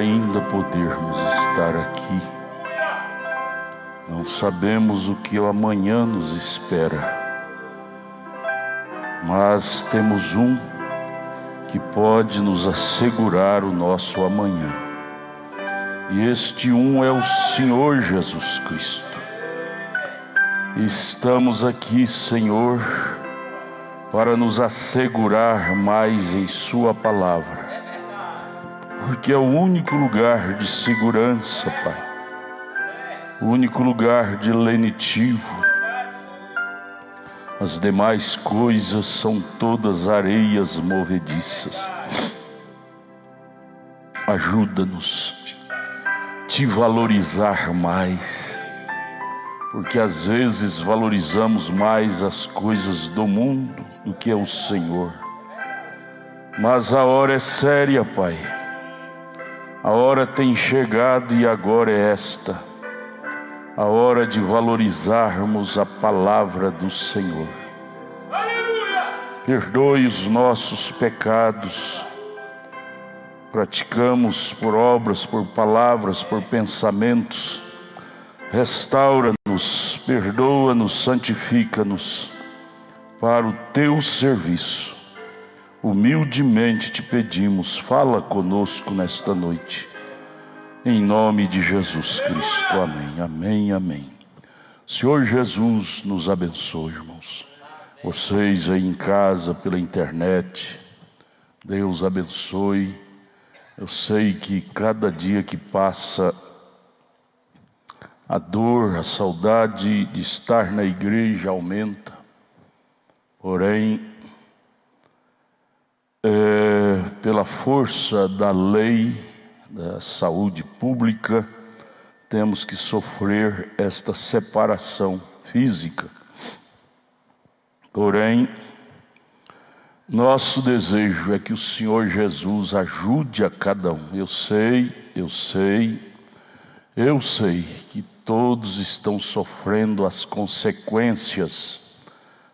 ainda podermos estar aqui. Não sabemos o que o amanhã nos espera, mas temos um que pode nos assegurar o nosso amanhã. E este um é o Senhor Jesus Cristo. Estamos aqui, Senhor, para nos assegurar mais em Sua palavra, porque é o único lugar de segurança, Pai, o único lugar de lenitivo. As demais coisas são todas areias movediças. Ajuda-nos a Te valorizar mais, porque às vezes valorizamos mais as coisas do mundo do que é o Senhor. Mas a hora é séria, Pai. A hora tem chegado e agora é esta. A hora de valorizarmos a palavra do Senhor. Perdoe os nossos pecados. Praticamos por obras, por palavras, por pensamentos. Restaura-nos, perdoa-nos, santifica-nos para o Teu serviço. Humildemente te pedimos, fala conosco nesta noite. Em nome de Jesus Cristo, amém, amém, amém. Senhor Jesus nos abençoe, irmãos. Vocês aí em casa, pela internet, Deus abençoe. Eu sei que cada dia que passa, a dor, a saudade de estar na igreja aumenta. Porém, pela força da lei, da saúde pública, temos que sofrer esta separação física. Porém, nosso desejo é que o Senhor Jesus ajude a cada um. Eu sei que todos estão sofrendo as consequências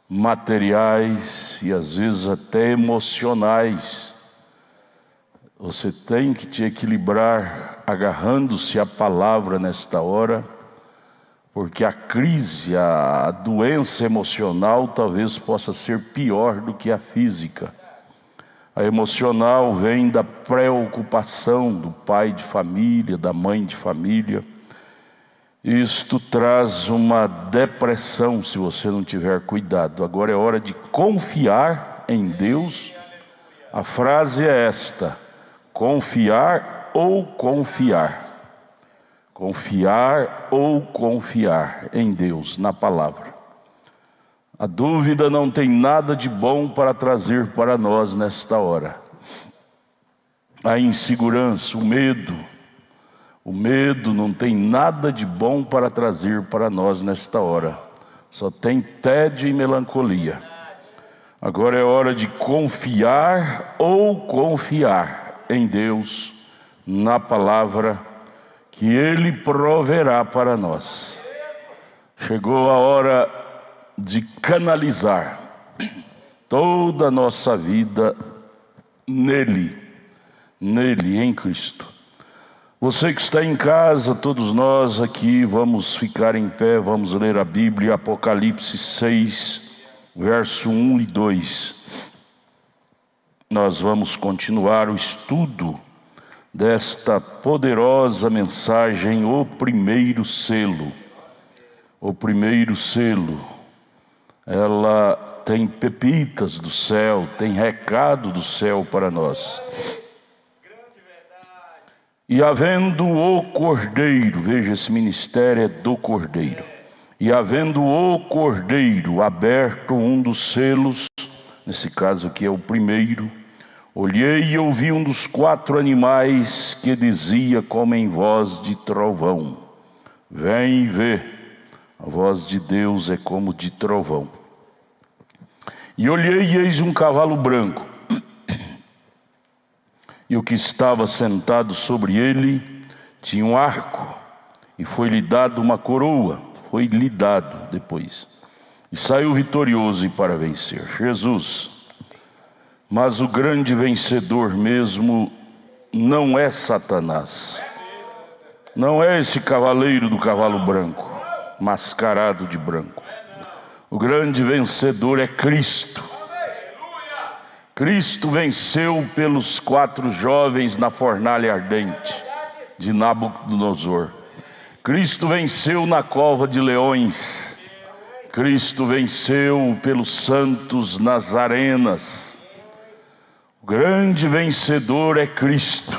materiais e às vezes até emocionais. Você tem que te equilibrar agarrando-se à palavra nesta hora, porque a crise, a doença emocional talvez possa ser pior do que a física. A emocional vem da preocupação do pai de família, da mãe de família. Isto traz uma depressão se você não tiver cuidado. Agora é hora de confiar em Deus. A frase é esta: confiar ou confiar. Confiar ou confiar em Deus, na palavra. A dúvida não tem nada de bom para trazer para nós nesta hora. A insegurança, o medo não tem nada de bom para trazer para nós nesta hora. Só tem tédio e melancolia. Agora é hora de confiar ou confiar em Deus, na palavra, que Ele proverá para nós. Chegou a hora de canalizar toda a nossa vida nele, em Cristo. Você que está em casa, todos nós aqui, vamos ficar em pé, vamos ler a Bíblia, Apocalipse 6, verso 1 e 2. Nós vamos continuar o estudo desta poderosa mensagem, o primeiro selo. O primeiro selo, ela tem pepitas do céu, tem recado do céu para nós. E havendo o Cordeiro, veja, esse ministério é do Cordeiro. E havendo o Cordeiro aberto um dos selos, nesse caso aqui é o primeiro, olhei e ouvi um dos 4 animais que dizia como em voz de trovão: vem e vê. A voz de Deus é como de trovão. E olhei e eis um cavalo branco. E o que estava sentado sobre ele tinha um arco, e foi-lhe dado uma coroa, foi-lhe dado depois, e saiu vitorioso e para vencer, Jesus. Mas o grande vencedor mesmo não é Satanás. Não é esse cavaleiro do cavalo branco, mascarado de branco. O grande vencedor é Cristo. Cristo venceu pelos 4 jovens na fornalha ardente de Nabucodonosor. Cristo venceu na cova de leões. Cristo venceu pelos santos nas arenas. O grande vencedor é Cristo.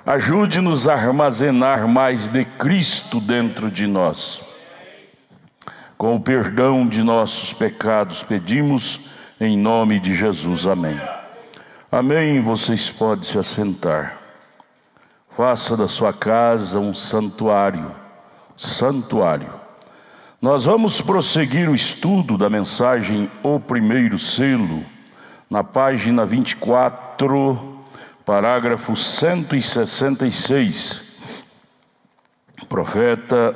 Ajude-nos a armazenar mais de Cristo dentro de nós. Com o perdão de nossos pecados, pedimos em nome de Jesus. Amém. Amém. Vocês podem se assentar. Faça da sua casa um santuário. Santuário. Nós vamos prosseguir o estudo da mensagem O Primeiro Selo, na página 24, parágrafo 166. O profeta,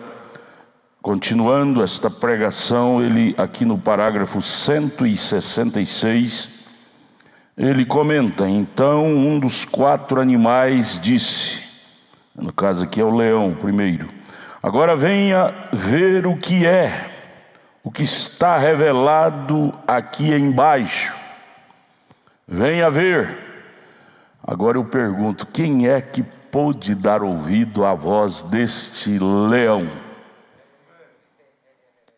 continuando esta pregação, ele aqui no parágrafo 166, ele comenta: então um dos 4 animais disse, no caso aqui é o leão, o primeiro, agora venha ver o que está revelado aqui embaixo. Venha ver. Agora eu pergunto, quem é que pôde dar ouvido à voz deste leão?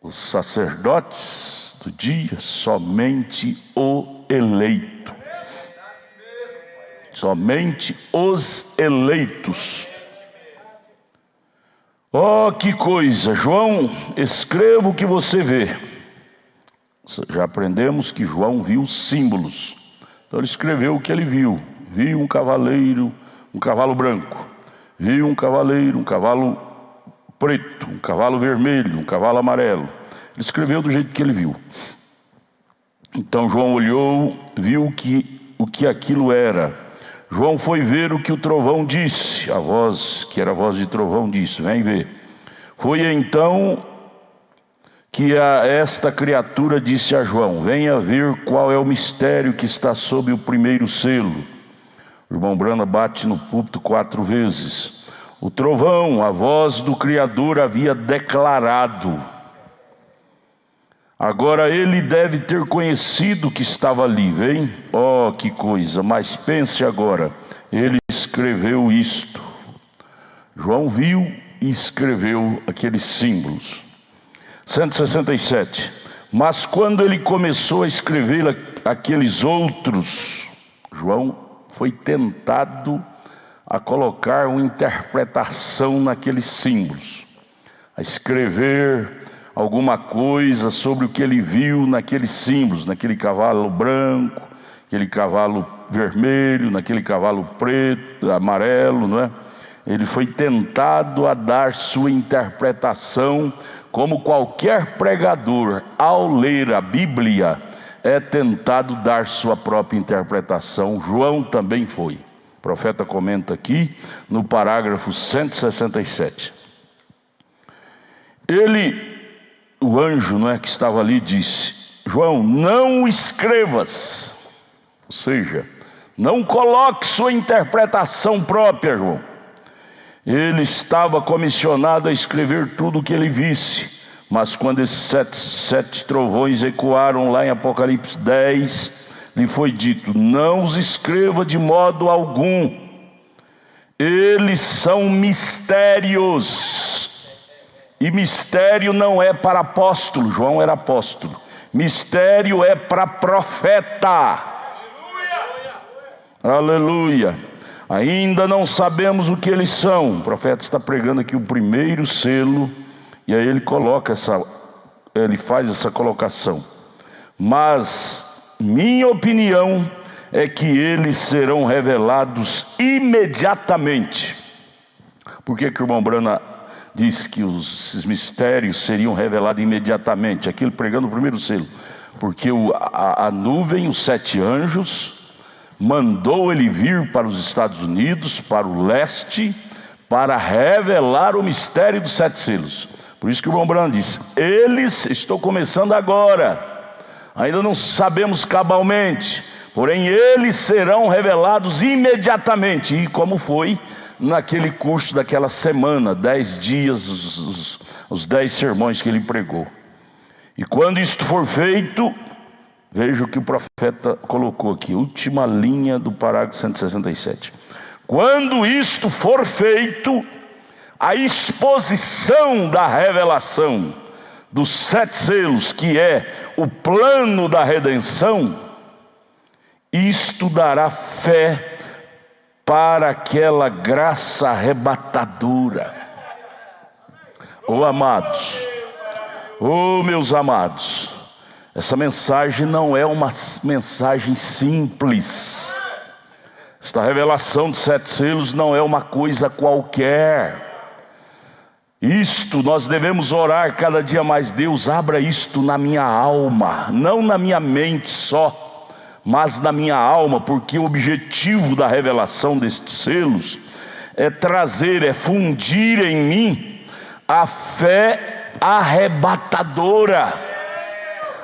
Os sacerdotes do dia? Somente o eleito. Somente os eleitos. Oh, que coisa! João, escreva o que você vê. Já aprendemos que João viu símbolos. Então ele escreveu o que ele viu. Viu um cavaleiro, um cavalo branco. Viu um cavaleiro, um cavalo preto, um cavalo vermelho, um cavalo amarelo. Ele escreveu do jeito que ele viu. Então João olhou, viu o que aquilo era. João foi ver o que o trovão disse. A voz, que era a voz de trovão, disse: vem ver. Foi então que esta criatura disse a João: venha ver qual é o mistério que está sob o primeiro selo. O irmão Brana bate no púlpito 4 vezes. O trovão, a voz do Criador, havia declarado. Agora ele deve ter conhecido que estava ali, vem? Oh, que coisa! Mas pense agora, ele escreveu isto. João viu e escreveu aqueles símbolos. 167. Mas quando ele começou a escrever aqueles outros, João foi tentado a colocar uma interpretação naqueles símbolos, a escrever alguma coisa sobre o que ele viu naqueles símbolos, naquele cavalo branco, aquele cavalo vermelho, naquele cavalo preto, amarelo, não é? Ele foi tentado a dar sua interpretação, como qualquer pregador, ao ler a Bíblia, é tentado dar sua própria interpretação. João também foi. O profeta comenta aqui no parágrafo 167. O anjo, não é, que estava ali, disse: João, não escrevas. Ou seja, não coloque sua interpretação própria, João. Ele estava comissionado a escrever tudo o que ele visse. Mas quando esses sete trovões ecoaram lá em Apocalipse 10, lhe foi dito: não os escreva de modo algum. Eles são mistérios. E mistério não é para apóstolo. João era apóstolo. Mistério é para profeta. Aleluia. Ainda não sabemos o que eles são. O profeta está pregando aqui o primeiro selo. E aí ele faz essa colocação. Mas minha opinião é que eles serão revelados imediatamente. Por que o irmão Brana diz que esses mistérios seriam revelados imediatamente? Aqui ele pregando o primeiro selo. Porque a nuvem, os 7 anjos, mandou ele vir para os Estados Unidos, para o leste, para revelar o mistério dos 7 selos. Por isso que o irmão Brana disse: eles, estou começando agora, ainda não sabemos cabalmente, porém eles serão revelados imediatamente. E como foi naquele curso daquela semana, 10 dias, os 10 sermões que ele pregou. E quando isto for feito, veja o que o profeta colocou aqui, última linha do parágrafo 167. Quando isto for feito, a exposição da revelação dos 7 selos, que é o plano da redenção, isto dará fé para aquela graça arrebatadora. Amados, meus amados, essa mensagem não é uma mensagem simples. Esta revelação dos 7 selos não é uma coisa qualquer. Isto nós devemos orar cada dia mais. Deus, abra isto na minha alma, não na minha mente só, mas na minha alma, porque o objetivo da revelação destes selos é trazer, é fundir em mim a fé arrebatadora,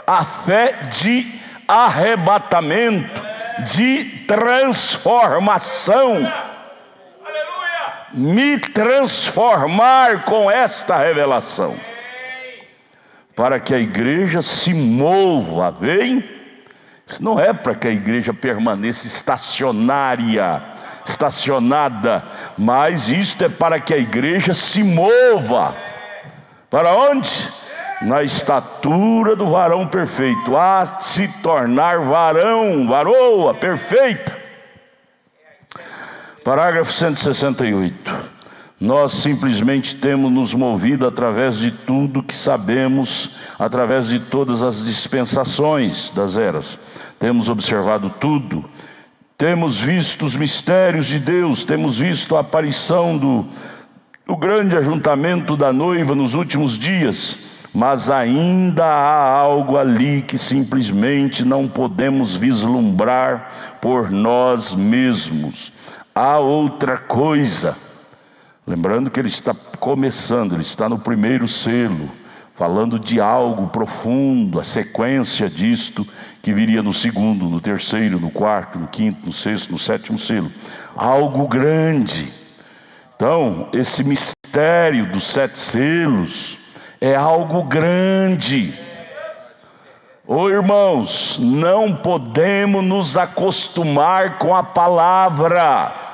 a fé de arrebatamento, de transformação. Me transformar com esta revelação, para que a igreja se mova, vem? Isso não é para que a igreja permaneça estacionada, mas isto é para que a igreja se mova. Para onde? Na estatura do varão perfeito, a se tornar varoa perfeita. Parágrafo 168. Nós simplesmente temos nos movido através de tudo que sabemos, através de todas as dispensações das eras. Temos observado tudo, temos visto os mistérios de Deus, temos visto a aparição do grande ajuntamento da noiva nos últimos dias, mas ainda há algo ali que simplesmente não podemos vislumbrar por nós mesmos. Há outra coisa. Lembrando que ele está começando, ele está no primeiro selo, falando de algo profundo, a sequência disto que viria no segundo, no terceiro, no quarto, no quinto, no sexto, no sétimo selo. Algo grande. Então, esse mistério dos 7 selos é algo grande. Irmãos, não podemos nos acostumar com a palavra.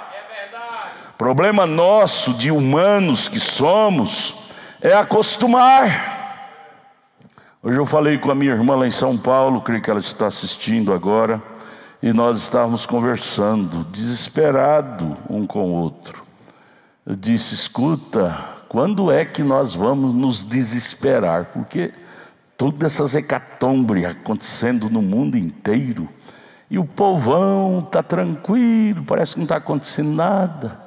Problema nosso, de humanos que somos, é acostumar. Hoje eu falei com a minha irmã lá em São Paulo, creio que ela está assistindo agora, e nós estávamos conversando, desesperado um com o outro. Eu disse: escuta, quando é que nós vamos nos desesperar? Porque todas essas hecatombes acontecendo no mundo inteiro, e o povão está tranquilo, parece que não está acontecendo nada.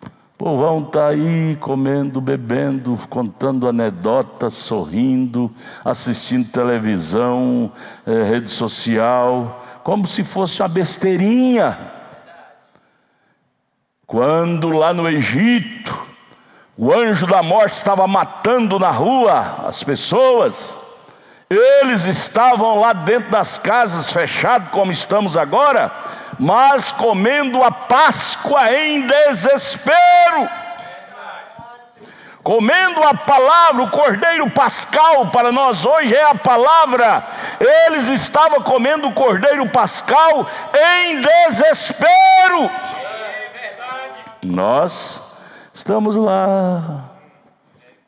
O povão está aí comendo, bebendo, contando anedotas, sorrindo, assistindo televisão, rede social, como se fosse uma besteirinha. Quando lá no Egito, o anjo da morte estava matando na rua as pessoas, eles estavam lá dentro das casas, fechados como estamos agora, mas comendo a Páscoa em desespero, comendo a palavra, o cordeiro pascal. Para nós hoje é a palavra. Eles estavam comendo o cordeiro pascal em desespero. Nós estamos lá,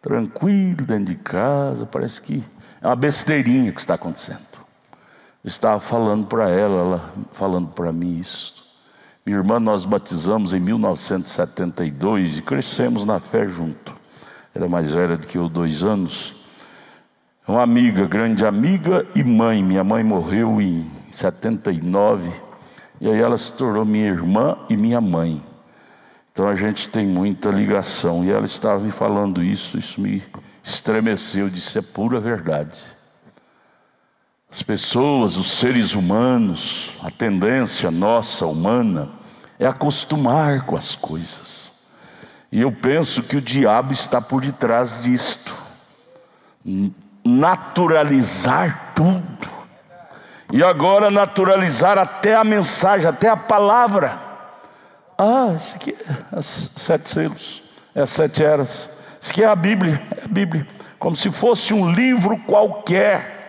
tranquilo, dentro de casa, parece que é uma besteirinha que está acontecendo. Eu estava falando para ela falando para mim isso. Minha irmã, nós batizamos em 1972 e crescemos na fé junto. Era mais velha do que eu, 2 anos. Uma amiga, grande amiga e mãe. Minha mãe morreu em 79, e aí ela se tornou minha irmã e minha mãe. Então a gente tem muita ligação. E ela estava me falando isso me estremeceu. Eu disse: é pura verdade. As pessoas, os seres humanos, a tendência nossa, humana, é acostumar com as coisas. E eu penso que o diabo está por detrás disto. Naturalizar tudo. E agora naturalizar até a mensagem, até a palavra. Isso aqui é os 7 selos, é as 7 eras. Isso aqui é a Bíblia, como se fosse um livro qualquer.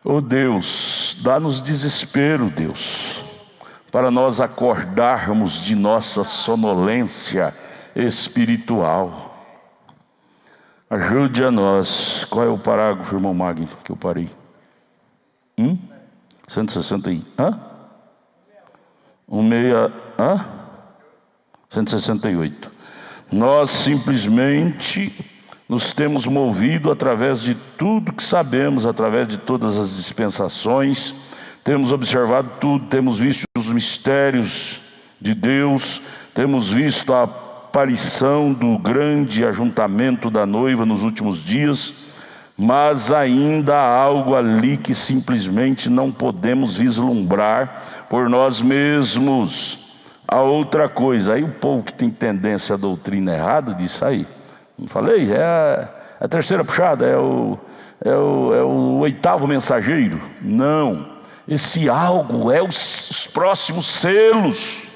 Oh Deus, dá-nos desespero, Deus, para nós acordarmos de nossa sonolência espiritual. Ajude a nós. Qual é o parágrafo, irmão Magno, que eu parei? 160 168. Nós simplesmente nos temos movido através de tudo que sabemos, através de todas as dispensações, temos observado tudo, temos visto os mistérios de Deus, temos visto a aparição do grande ajuntamento da noiva nos últimos dias, mas ainda há algo ali que simplesmente não podemos vislumbrar por nós mesmos. A outra coisa, aí o povo que tem tendência à doutrina errada diz aí, não falei? É a terceira puxada, é o 8º mensageiro. Não, esse algo é os próximos selos,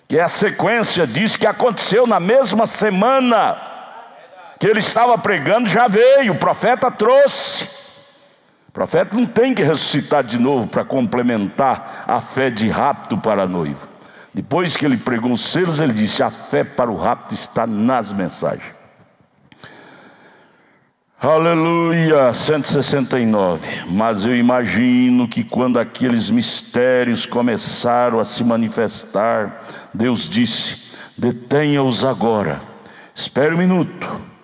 que é a sequência disso que aconteceu na mesma semana que ele estava pregando, já veio, o profeta trouxe. O profeta não tem que ressuscitar de novo para complementar a fé de rapto para a noiva. Depois que ele pregou os selos, ele disse: a fé para o rapto está nas mensagens. Aleluia, 169. Mas eu imagino que quando aqueles mistérios começaram a se manifestar, Deus disse: detenha-os agora, espere um minuto.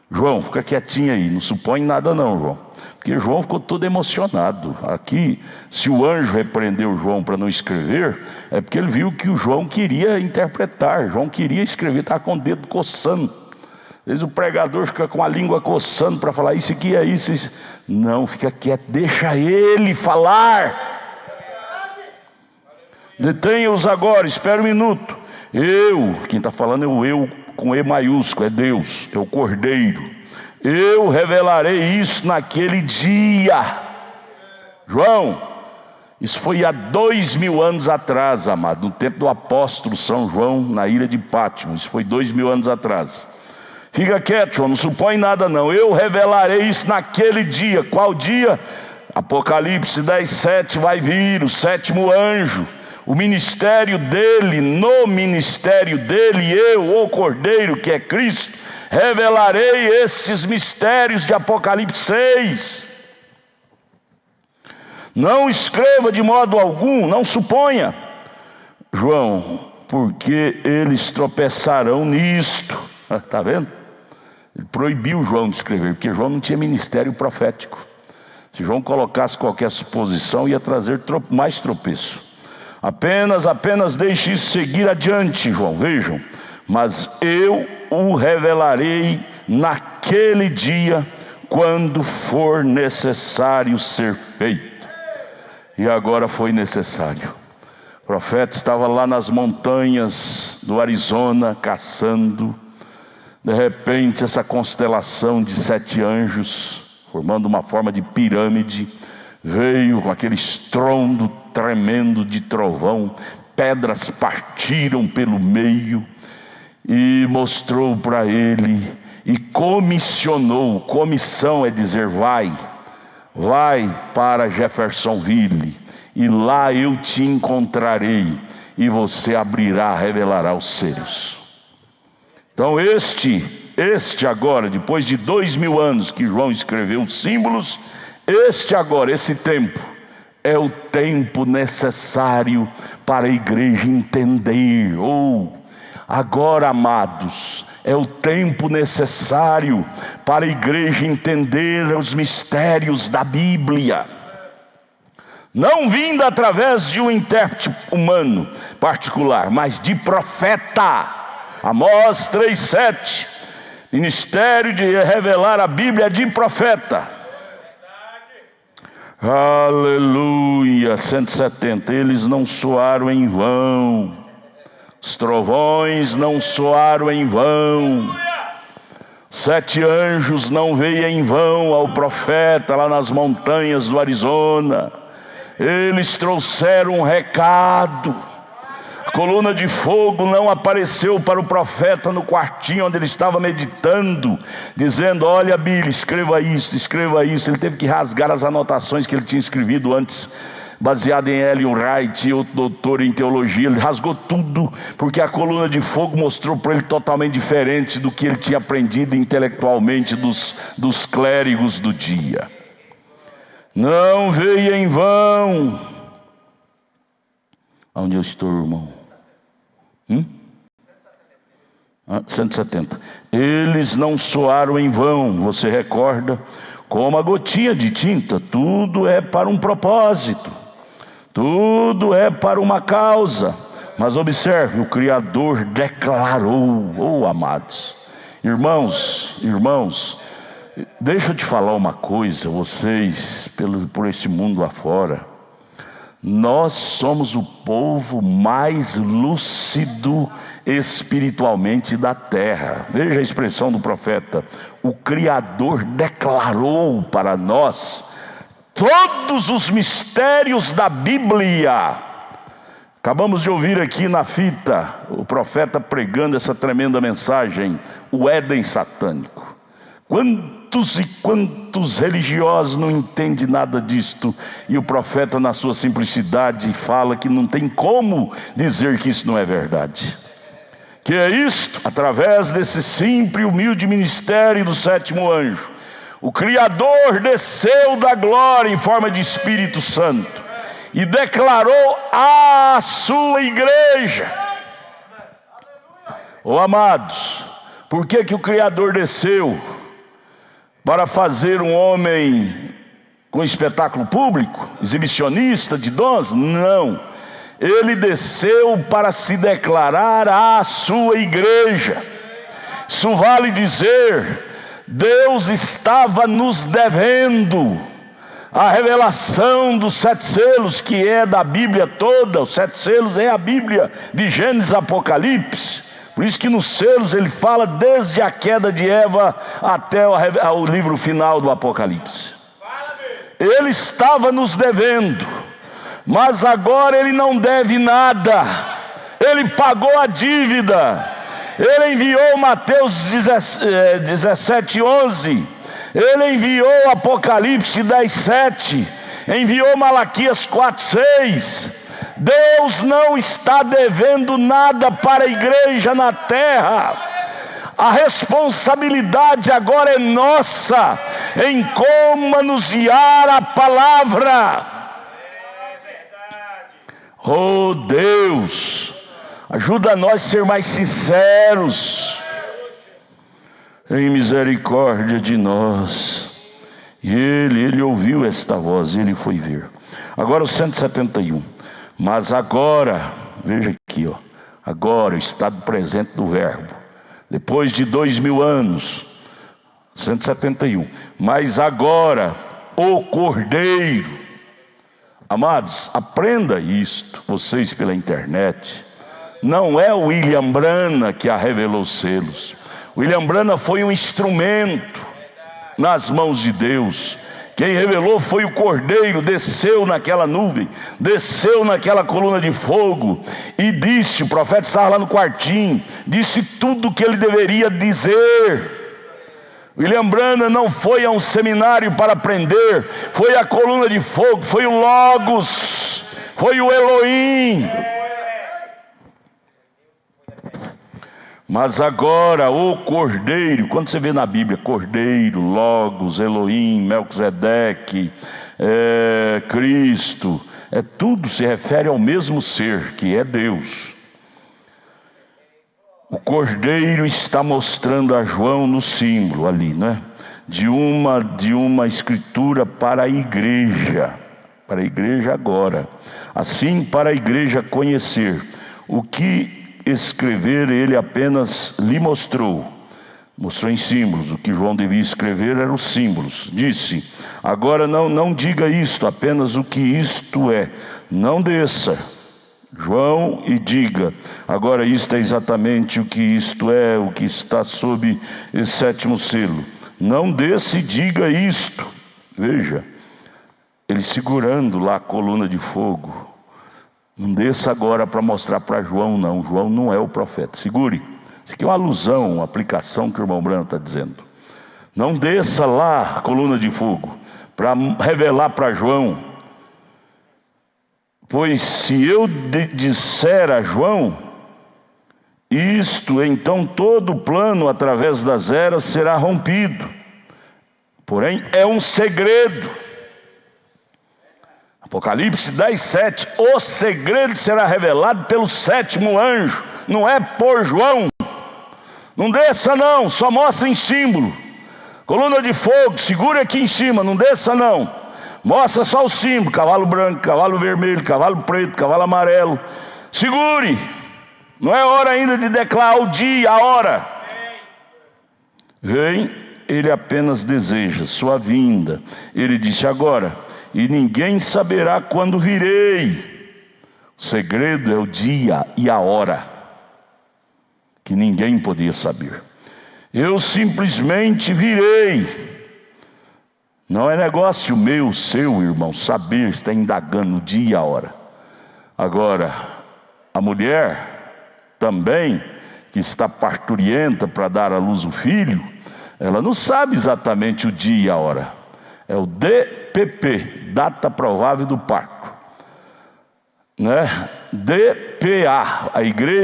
João, fica quietinho aí, não supõe nada não, João, porque João ficou todo emocionado. Aqui, se o anjo repreendeu João para não escrever, é porque ele viu que o João queria interpretar, João queria escrever, estava com o dedo coçando. Às vezes o pregador fica com a língua coçando para falar isso aqui é isso, isso. Não, fica quieto, deixa ele falar. Detenha-os agora, espera um minuto. Quem está falando é o eu com E maiúsculo, é Deus, é o Cordeiro. Eu revelarei isso naquele dia. João, isso foi há 2000 anos atrás, amado, no tempo do apóstolo São João, na ilha de Patmos. Isso foi 2000 anos atrás. Fica quieto, João, não supõe nada não. Eu revelarei isso naquele dia. Qual dia? Apocalipse 10:7 vai vir, o 7º anjo. O ministério dele, no ministério dele, eu, o Cordeiro, que é Cristo, revelarei estes mistérios de Apocalipse 6. Não escreva de modo algum, não suponha, João, porque eles tropeçarão nisto. Está vendo? Ele proibiu João de escrever, porque João não tinha ministério profético. Se João colocasse qualquer suposição, ia trazer mais tropeço. Apenas deixe isso seguir adiante, João, vejam. Mas eu o revelarei naquele dia, quando for necessário ser feito. E agora foi necessário. O profeta estava lá nas montanhas do Arizona, caçando. De repente, essa constelação de 7 anjos, formando uma forma de pirâmide, veio com aquele estrondo tremendo de trovão, pedras partiram pelo meio, e mostrou para ele, e comissionou. Comissão é dizer: vai para Jeffersonville, e lá eu te encontrarei, e você abrirá, revelará os selos. Então este agora, depois de 2000 anos que João escreveu os símbolos, esse tempo é o tempo necessário para a igreja entender. Agora, amados, é o tempo necessário para a igreja entender os mistérios da Bíblia, não vindo através de um intérprete humano particular, mas de profeta. Amós 3:7, ministério de revelar a Bíblia de profeta. Aleluia, 170, eles não soaram em vão, os trovões não soaram em vão, 7 anjos não veio em vão ao profeta lá nas montanhas do Arizona. Eles trouxeram um recado. A coluna de fogo não apareceu para o profeta no quartinho onde ele estava meditando, dizendo: olha, Billy, escreva isso, escreva isso. Ele teve que rasgar as anotações que ele tinha escrevido antes, baseado em Ellen White, outro doutor em teologia. Ele rasgou tudo, porque a coluna de fogo mostrou para ele totalmente diferente do que ele tinha aprendido intelectualmente dos clérigos do dia. Não veio em vão. Onde eu estou, irmão? 170. Eles não soaram em vão. Você recorda? Como a gotinha de tinta. Tudo é para um propósito, tudo é para uma causa. Mas observe, o Criador declarou. Oh, amados irmãos, deixa eu te falar uma coisa. Vocês, por esse mundo afora, nós somos o povo mais lúcido espiritualmente da terra. Veja a expressão do profeta: o Criador declarou para nós todos os mistérios da Bíblia. Acabamos de ouvir aqui na fita o profeta pregando essa tremenda mensagem, o Éden satânico. Quantos e quantos religiosos não entendem nada disto, e o profeta, na sua simplicidade, fala que não tem como dizer que isso não é verdade. Que é isto? Através desse simples e humilde ministério do 7º anjo, o Criador desceu da glória em forma de Espírito Santo e declarou à sua igreja. Oh, amados, por que o Criador desceu? Para fazer um homem com espetáculo público, exibicionista de dons? Não. Ele desceu para se declarar à sua igreja. Isso vale dizer, Deus estava nos devendo a revelação dos 7 selos, que é da Bíblia toda. Os 7 selos é a Bíblia de Gênesis a Apocalipse. Por isso que nos selos ele fala desde a queda de Eva até o livro final do Apocalipse. Ele estava nos devendo, mas agora ele não deve nada. Ele pagou a dívida. Ele enviou Mateus 17:11. Ele enviou Apocalipse 10:7. Enviou Malaquias 4:6. Deus não está devendo nada para a igreja na terra. A responsabilidade agora é nossa em como manusear a palavra. Oh Deus, ajuda nós a ser mais sinceros. Em misericórdia de nós. E ele ouviu esta voz e ele foi ver. Agora o 171. Mas agora, veja aqui, ó, agora o estado presente do verbo, depois de 2000 anos, 171, mas agora o Cordeiro. Amados, aprenda isto, vocês pela internet. Não é o William Branham que revelou os selos. William Branham foi um instrumento nas mãos de Deus. Quem revelou foi o Cordeiro. Desceu naquela nuvem, desceu naquela coluna de fogo e disse, o profeta estava lá no quartinho, disse tudo o que ele deveria dizer. William Branham não foi a um seminário para aprender, foi a coluna de fogo, foi o Logos, foi o Elohim. Mas agora o Cordeiro, quando você vê na Bíblia Cordeiro, Logos, Elohim, Melquisedeque, Cristo, tudo se refere ao mesmo ser, que é Deus. O Cordeiro está mostrando a João no símbolo ali, né? De uma escritura para a igreja agora. Assim, para a igreja conhecer o que escrever, ele apenas lhe mostrou em símbolos. O que João devia escrever eram os símbolos. Disse, agora não diga isto, apenas o que isto é. Não desça João, e diga: agora isto é exatamente o que isto é, o que está sob esse sétimo selo. Não desça e diga isto. Veja, ele segurando lá a coluna de fogo. Não desça agora para mostrar para João, não. João não é o profeta. Segure. Isso aqui é uma alusão, uma aplicação que o irmão Branham está dizendo. Não desça lá a coluna de fogo para revelar para João. Pois se eu disser a João isto, então todo o plano através das eras será rompido. Porém, é um segredo. Apocalipse 10:7. O segredo será revelado pelo sétimo anjo. Não é por João. Não desça não, só mostra em símbolo. Coluna de fogo, segura aqui em cima, não desça não. Mostra só o símbolo: cavalo branco, cavalo vermelho, cavalo preto, cavalo amarelo. Segure. Não é hora ainda de declarar o dia, a hora. Vem, ele apenas deseja sua vinda. Ele disse: agora, e ninguém saberá quando virei. O segredo é o dia e a hora, que ninguém podia saber. Eu simplesmente virei. Não é negócio meu, seu, irmão, saber, está indagando o dia e a hora. Agora, a mulher também, que está parturienta para dar à luz o filho, ela não sabe exatamente o dia e a hora. É o DPP, data provável do parto, né? DPA,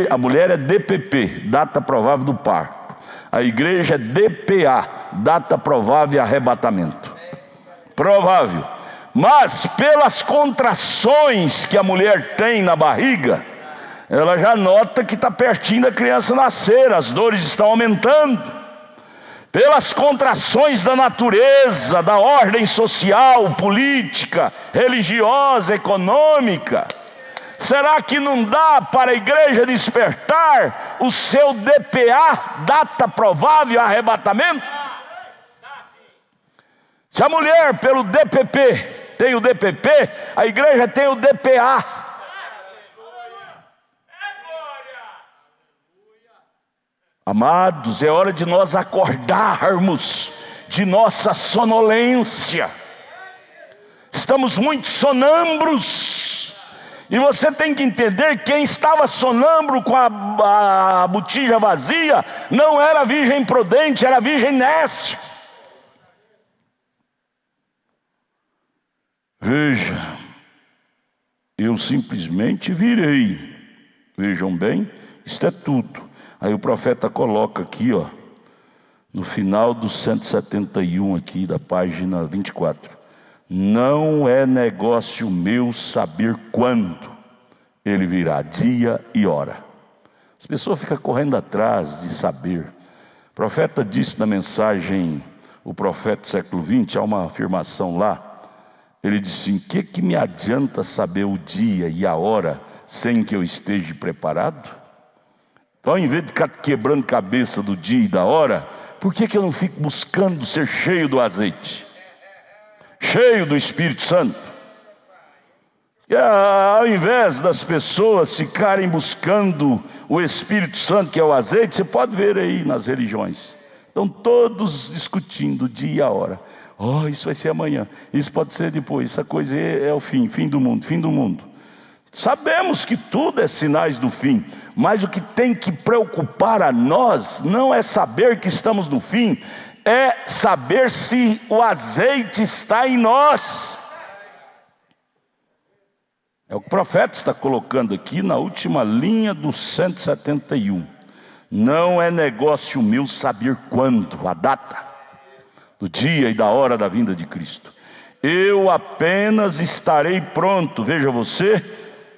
a mulher é DPP, data provável do parto. A igreja é DPA, data provável e arrebatamento. Provável. Mas pelas contrações que a mulher tem na barriga, ela já nota que está pertinho da criança nascer, as dores estão aumentando. Pelas contrações da natureza, da ordem social, política, religiosa, econômica, será que não dá para a igreja despertar o seu DPA, data provável arrebatamento? Se a mulher pelo DPP tem o DPP, a igreja tem o DPA. Amados, é hora de nós acordarmos de nossa sonolência. Estamos muito sonâmbulos. E você tem que entender: quem estava sonâmbulo com a botija vazia não era virgem prudente, era virgem nécia. Veja, eu simplesmente virei. Vejam bem, isto é tudo. Aí o profeta coloca aqui, ó, no final do 171 aqui da página 24. Não é negócio meu saber quando ele virá, dia e hora. As pessoas ficam correndo atrás de saber. O profeta disse na mensagem, o profeta do século 20, há uma afirmação lá. Ele disse assim: que me adianta saber o dia e a hora sem que eu esteja preparado? Então, ao invés de ficar quebrando cabeça do dia e da hora, por que eu não fico buscando ser cheio do azeite? Cheio do Espírito Santo? E ao invés das pessoas ficarem buscando o Espírito Santo, que é o azeite, você pode ver aí nas religiões. Estão todos discutindo o dia e a hora. Oh, isso vai ser amanhã, isso pode ser depois, essa coisa é o fim do mundo, fim do mundo. Sabemos que tudo é sinais do fim, mas o que tem que preocupar a nós não é saber que estamos no fim, é saber se o azeite está em nós. É o que o profeta está colocando aqui na última linha do 171. Não é negócio meu saber quando, a data do dia e da hora da vinda de Cristo. Eu apenas estarei pronto. Veja você.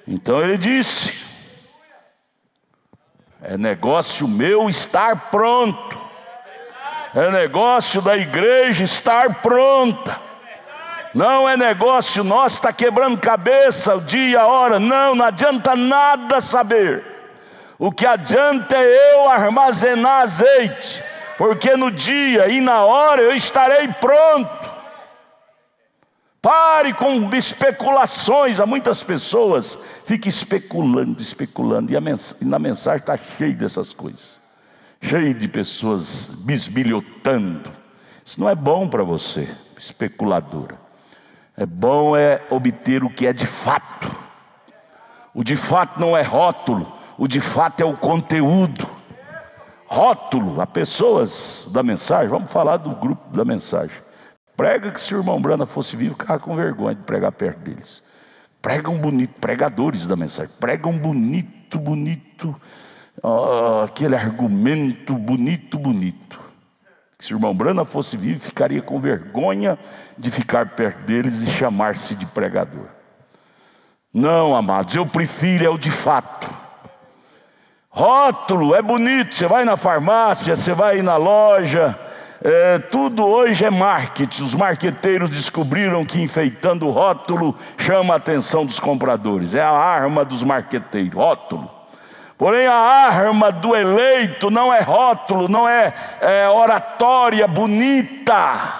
Então ele disse: é negócio meu estar pronto. É negócio da igreja estar pronta. Não é negócio nosso estar quebrando cabeça o dia e a hora. Não adianta nada saber. O que adianta é eu armazenar azeite, porque no dia e na hora eu estarei pronto. Pare com especulações. Há muitas pessoas que ficam especulando, e na mensagem está cheio dessas coisas, cheio de pessoas bisbilhotando. Isso não é bom para você, especuladora. É bom obter o que é de fato. O de fato não é rótulo, o de fato é o conteúdo. Rótulo, há pessoas da mensagem, vamos falar do grupo da mensagem. Prega que se o irmão Brana fosse vivo, ficava com vergonha de pregar perto deles. Pregam bonito, pregadores da mensagem, pregam bonito, aquele argumento bonito. Se o irmão Brana fosse vivo, ficaria com vergonha de ficar perto deles e chamar-se de pregador. Não, amados, eu prefiro o de fato. Rótulo é bonito, você vai na farmácia, você vai na loja, tudo hoje é marketing. Os marqueteiros descobriram que enfeitando o rótulo chama a atenção dos compradores. É a arma dos marqueteiros, rótulo. Porém a arma do eleito não é rótulo, não é oratória bonita,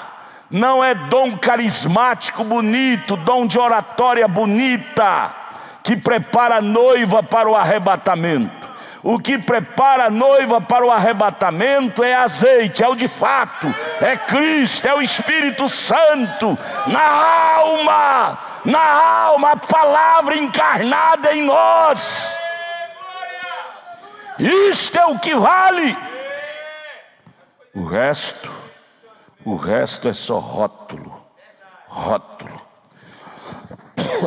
não é dom carismático bonito, dom de oratória bonita, que prepara a noiva para o arrebatamento. O que prepara a noiva para o arrebatamento é azeite, é o de fato, é Cristo, é o Espírito Santo, na alma, a palavra encarnada em nós. Isto é o que vale. O resto é só rótulo.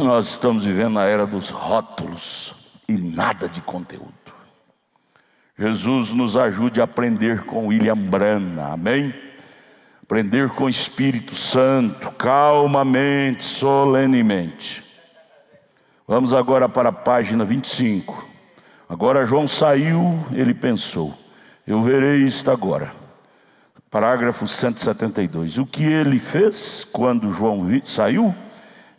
Nós estamos vivendo na era dos rótulos e nada de conteúdo. Jesus nos ajude a aprender com William Brana, amém? Aprender com o Espírito Santo, calmamente, solenemente. Vamos agora para a página 25. Agora João saiu, ele pensou, eu verei isto agora. Parágrafo 172. O que ele fez quando João saiu?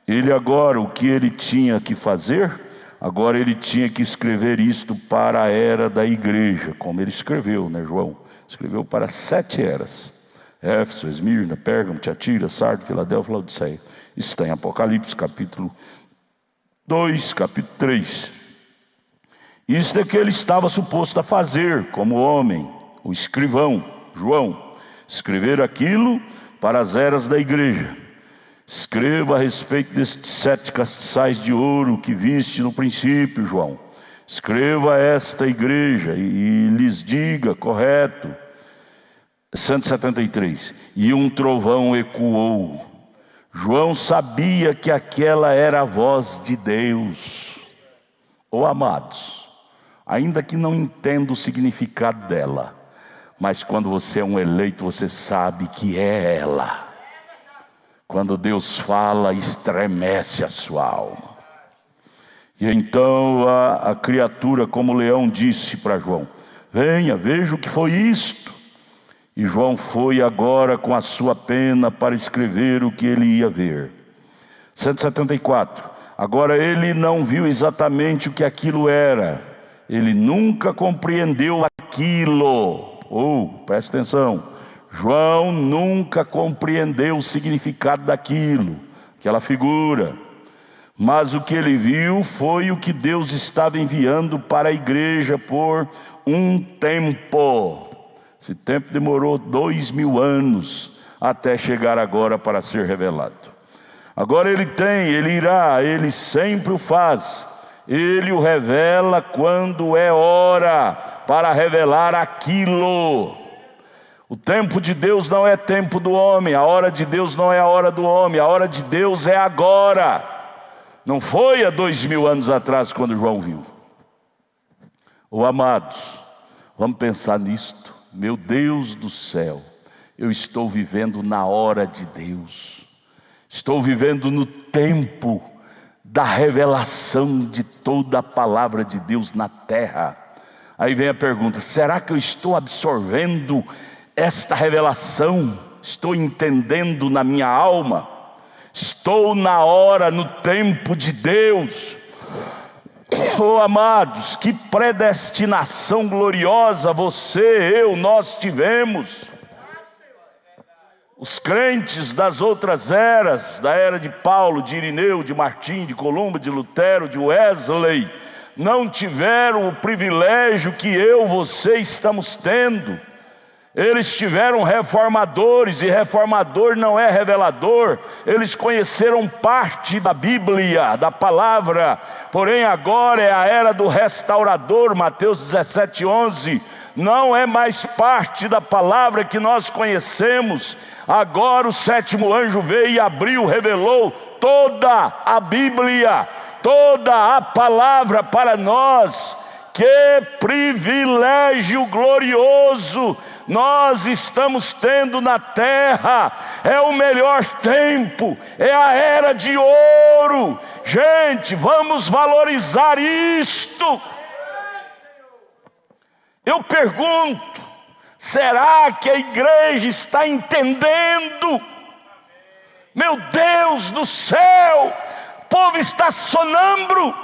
Ele agora, o que ele tinha que fazer? Agora ele tinha que escrever isto para a era da igreja, como ele escreveu, né, João? Escreveu para 7 eras. Éfeso, Esmirna, Pérgamo, Tiatira, Sardo, Filadélfia, Laodiceia. Isso está em Apocalipse, capítulo 2, capítulo 3. Isso é que ele estava suposto a fazer, como homem, o escrivão, João. Escrever aquilo para as eras da igreja. Escreva a respeito destes 7 castiçais de ouro que viste no princípio, João. Escreva a esta igreja e lhes diga, correto. 173. E um trovão ecoou. João sabia que aquela era a voz de Deus. Amados, ainda que não entenda o significado dela, mas quando você é um eleito, você sabe que é ela. Quando Deus fala, estremece a sua alma. E então a criatura, como o leão, disse para João, venha, veja o que foi isto. E João foi agora com a sua pena para escrever o que ele ia ver. 174. Agora ele não viu exatamente o que aquilo era. Ele nunca compreendeu aquilo. Presta atenção. João nunca compreendeu o significado daquilo, aquela figura. Mas o que ele viu foi o que Deus estava enviando para a igreja por um tempo. Esse tempo demorou 2000 anos até chegar agora para ser revelado. Agora ele sempre o faz. Ele o revela quando é hora para revelar aquilo. O tempo de Deus não é tempo do homem, a hora de Deus não é a hora do homem, a hora de Deus é agora. Não foi há 2000 anos atrás quando João viu. Amados, vamos pensar nisto. Meu Deus do céu, eu estou vivendo na hora de Deus. Estou vivendo no tempo da revelação de toda a palavra de Deus na terra. Aí vem a pergunta, será que eu estou absorvendo esta revelação? Estou entendendo na minha alma? Estou na hora, no tempo de Deus? Amados, que predestinação gloriosa você, nós tivemos. Os crentes das outras eras, da era de Paulo, de Irineu, de Martim, de Columba, de Lutero, de Wesley, não tiveram o privilégio que eu, você estamos tendo. Eles tiveram reformadores, e reformador não é revelador. Eles conheceram parte da Bíblia, da palavra. Porém agora é a era do restaurador. Mateus 17:11. Não é mais parte da palavra que nós conhecemos. Agora o sétimo anjo veio e abriu, revelou toda a Bíblia, toda a palavra para nós. Que privilégio glorioso nós estamos tendo na terra. É o melhor tempo, é a era de ouro. Gente, vamos valorizar isto. Eu pergunto, será que a igreja está entendendo? Meu Deus do céu, o povo está sonâmbulo.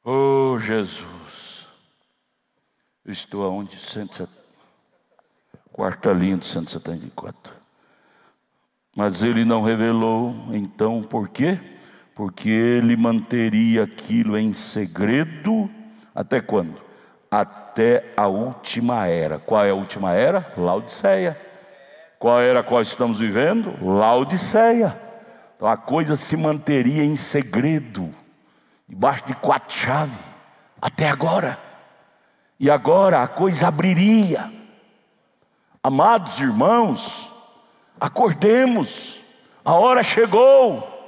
Oh Jesus, eu estou aonde? Quarta linha do 174. Mas ele não revelou, então por quê? Porque ele manteria aquilo em segredo, até quando? Até a última era. Qual é a última era? Laodiceia. Qual era a qual estamos vivendo? Laodiceia. Então a coisa se manteria em segredo, debaixo de 4 chaves, até agora. E agora a coisa abriria. Amados irmãos, acordemos, a hora chegou.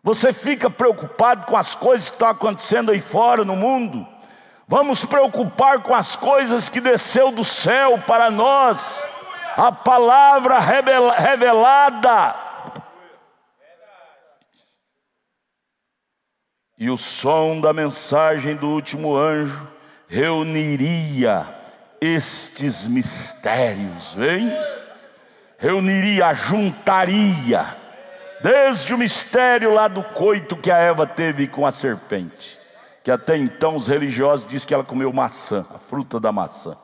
Você fica preocupado com as coisas que estão acontecendo aí fora no mundo? Vamos preocupar com as coisas que desceu do céu para nós, a palavra revelada. E o som da mensagem do último anjo reuniria estes mistérios, vem? Reuniria, juntaria, desde o mistério lá do coito que a Eva teve com a serpente, que até então os religiosos dizem que ela comeu maçã, a fruta da maçã.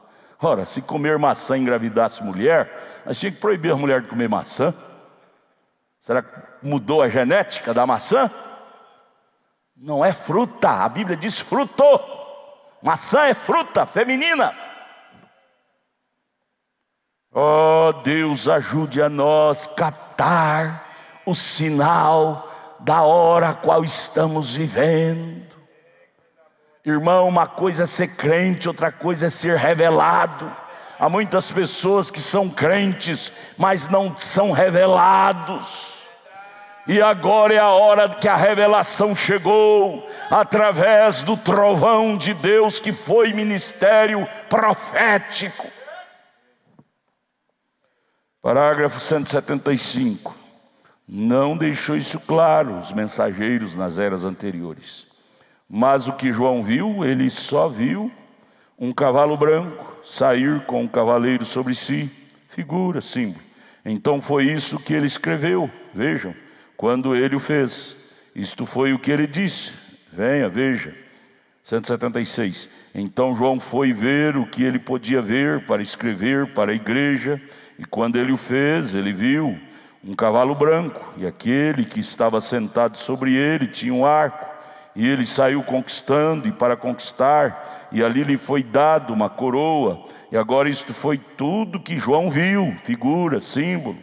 Ora, se comer maçã engravidasse mulher, nós tínhamos que proibir a mulher de comer maçã. Será que mudou a genética da maçã? Não é fruta, a Bíblia diz fruto. Maçã é fruta feminina. Oh Deus, ajude a nós captar o sinal da hora a qual estamos vivendo. Irmão, uma coisa é ser crente, outra coisa é ser revelado. Há muitas pessoas que são crentes, mas não são revelados. E agora é a hora que a revelação chegou, através do trovão de Deus, que foi ministério profético. Parágrafo 175. Não deixou isso claro os mensageiros nas eras anteriores. Mas o que João viu, ele só viu um cavalo branco sair com um cavaleiro sobre si, figura, símbolo. Então foi isso que ele escreveu, vejam, quando ele o fez. Isto foi o que ele disse, venha, veja. 176. Então João foi ver o que ele podia ver para escrever para a igreja, e quando ele o fez, ele viu um cavalo branco, e aquele que estava sentado sobre ele tinha um arco, e ele saiu conquistando e para conquistar, e ali lhe foi dado uma coroa. E agora isto foi tudo que João viu, figura, símbolo.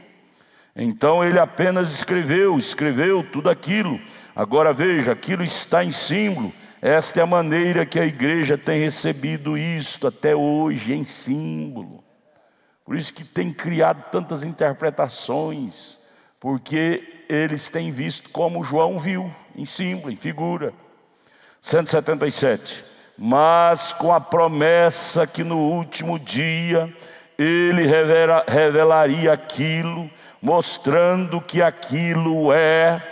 Então ele apenas escreveu tudo aquilo. Agora veja, aquilo está em símbolo. Esta é a maneira que a igreja tem recebido isto até hoje, em símbolo. Por isso que tem criado tantas interpretações, porque eles têm visto como João viu, em símbolo, em figura. 177. Mas com a promessa que no último dia ele revelaria aquilo, mostrando que aquilo é.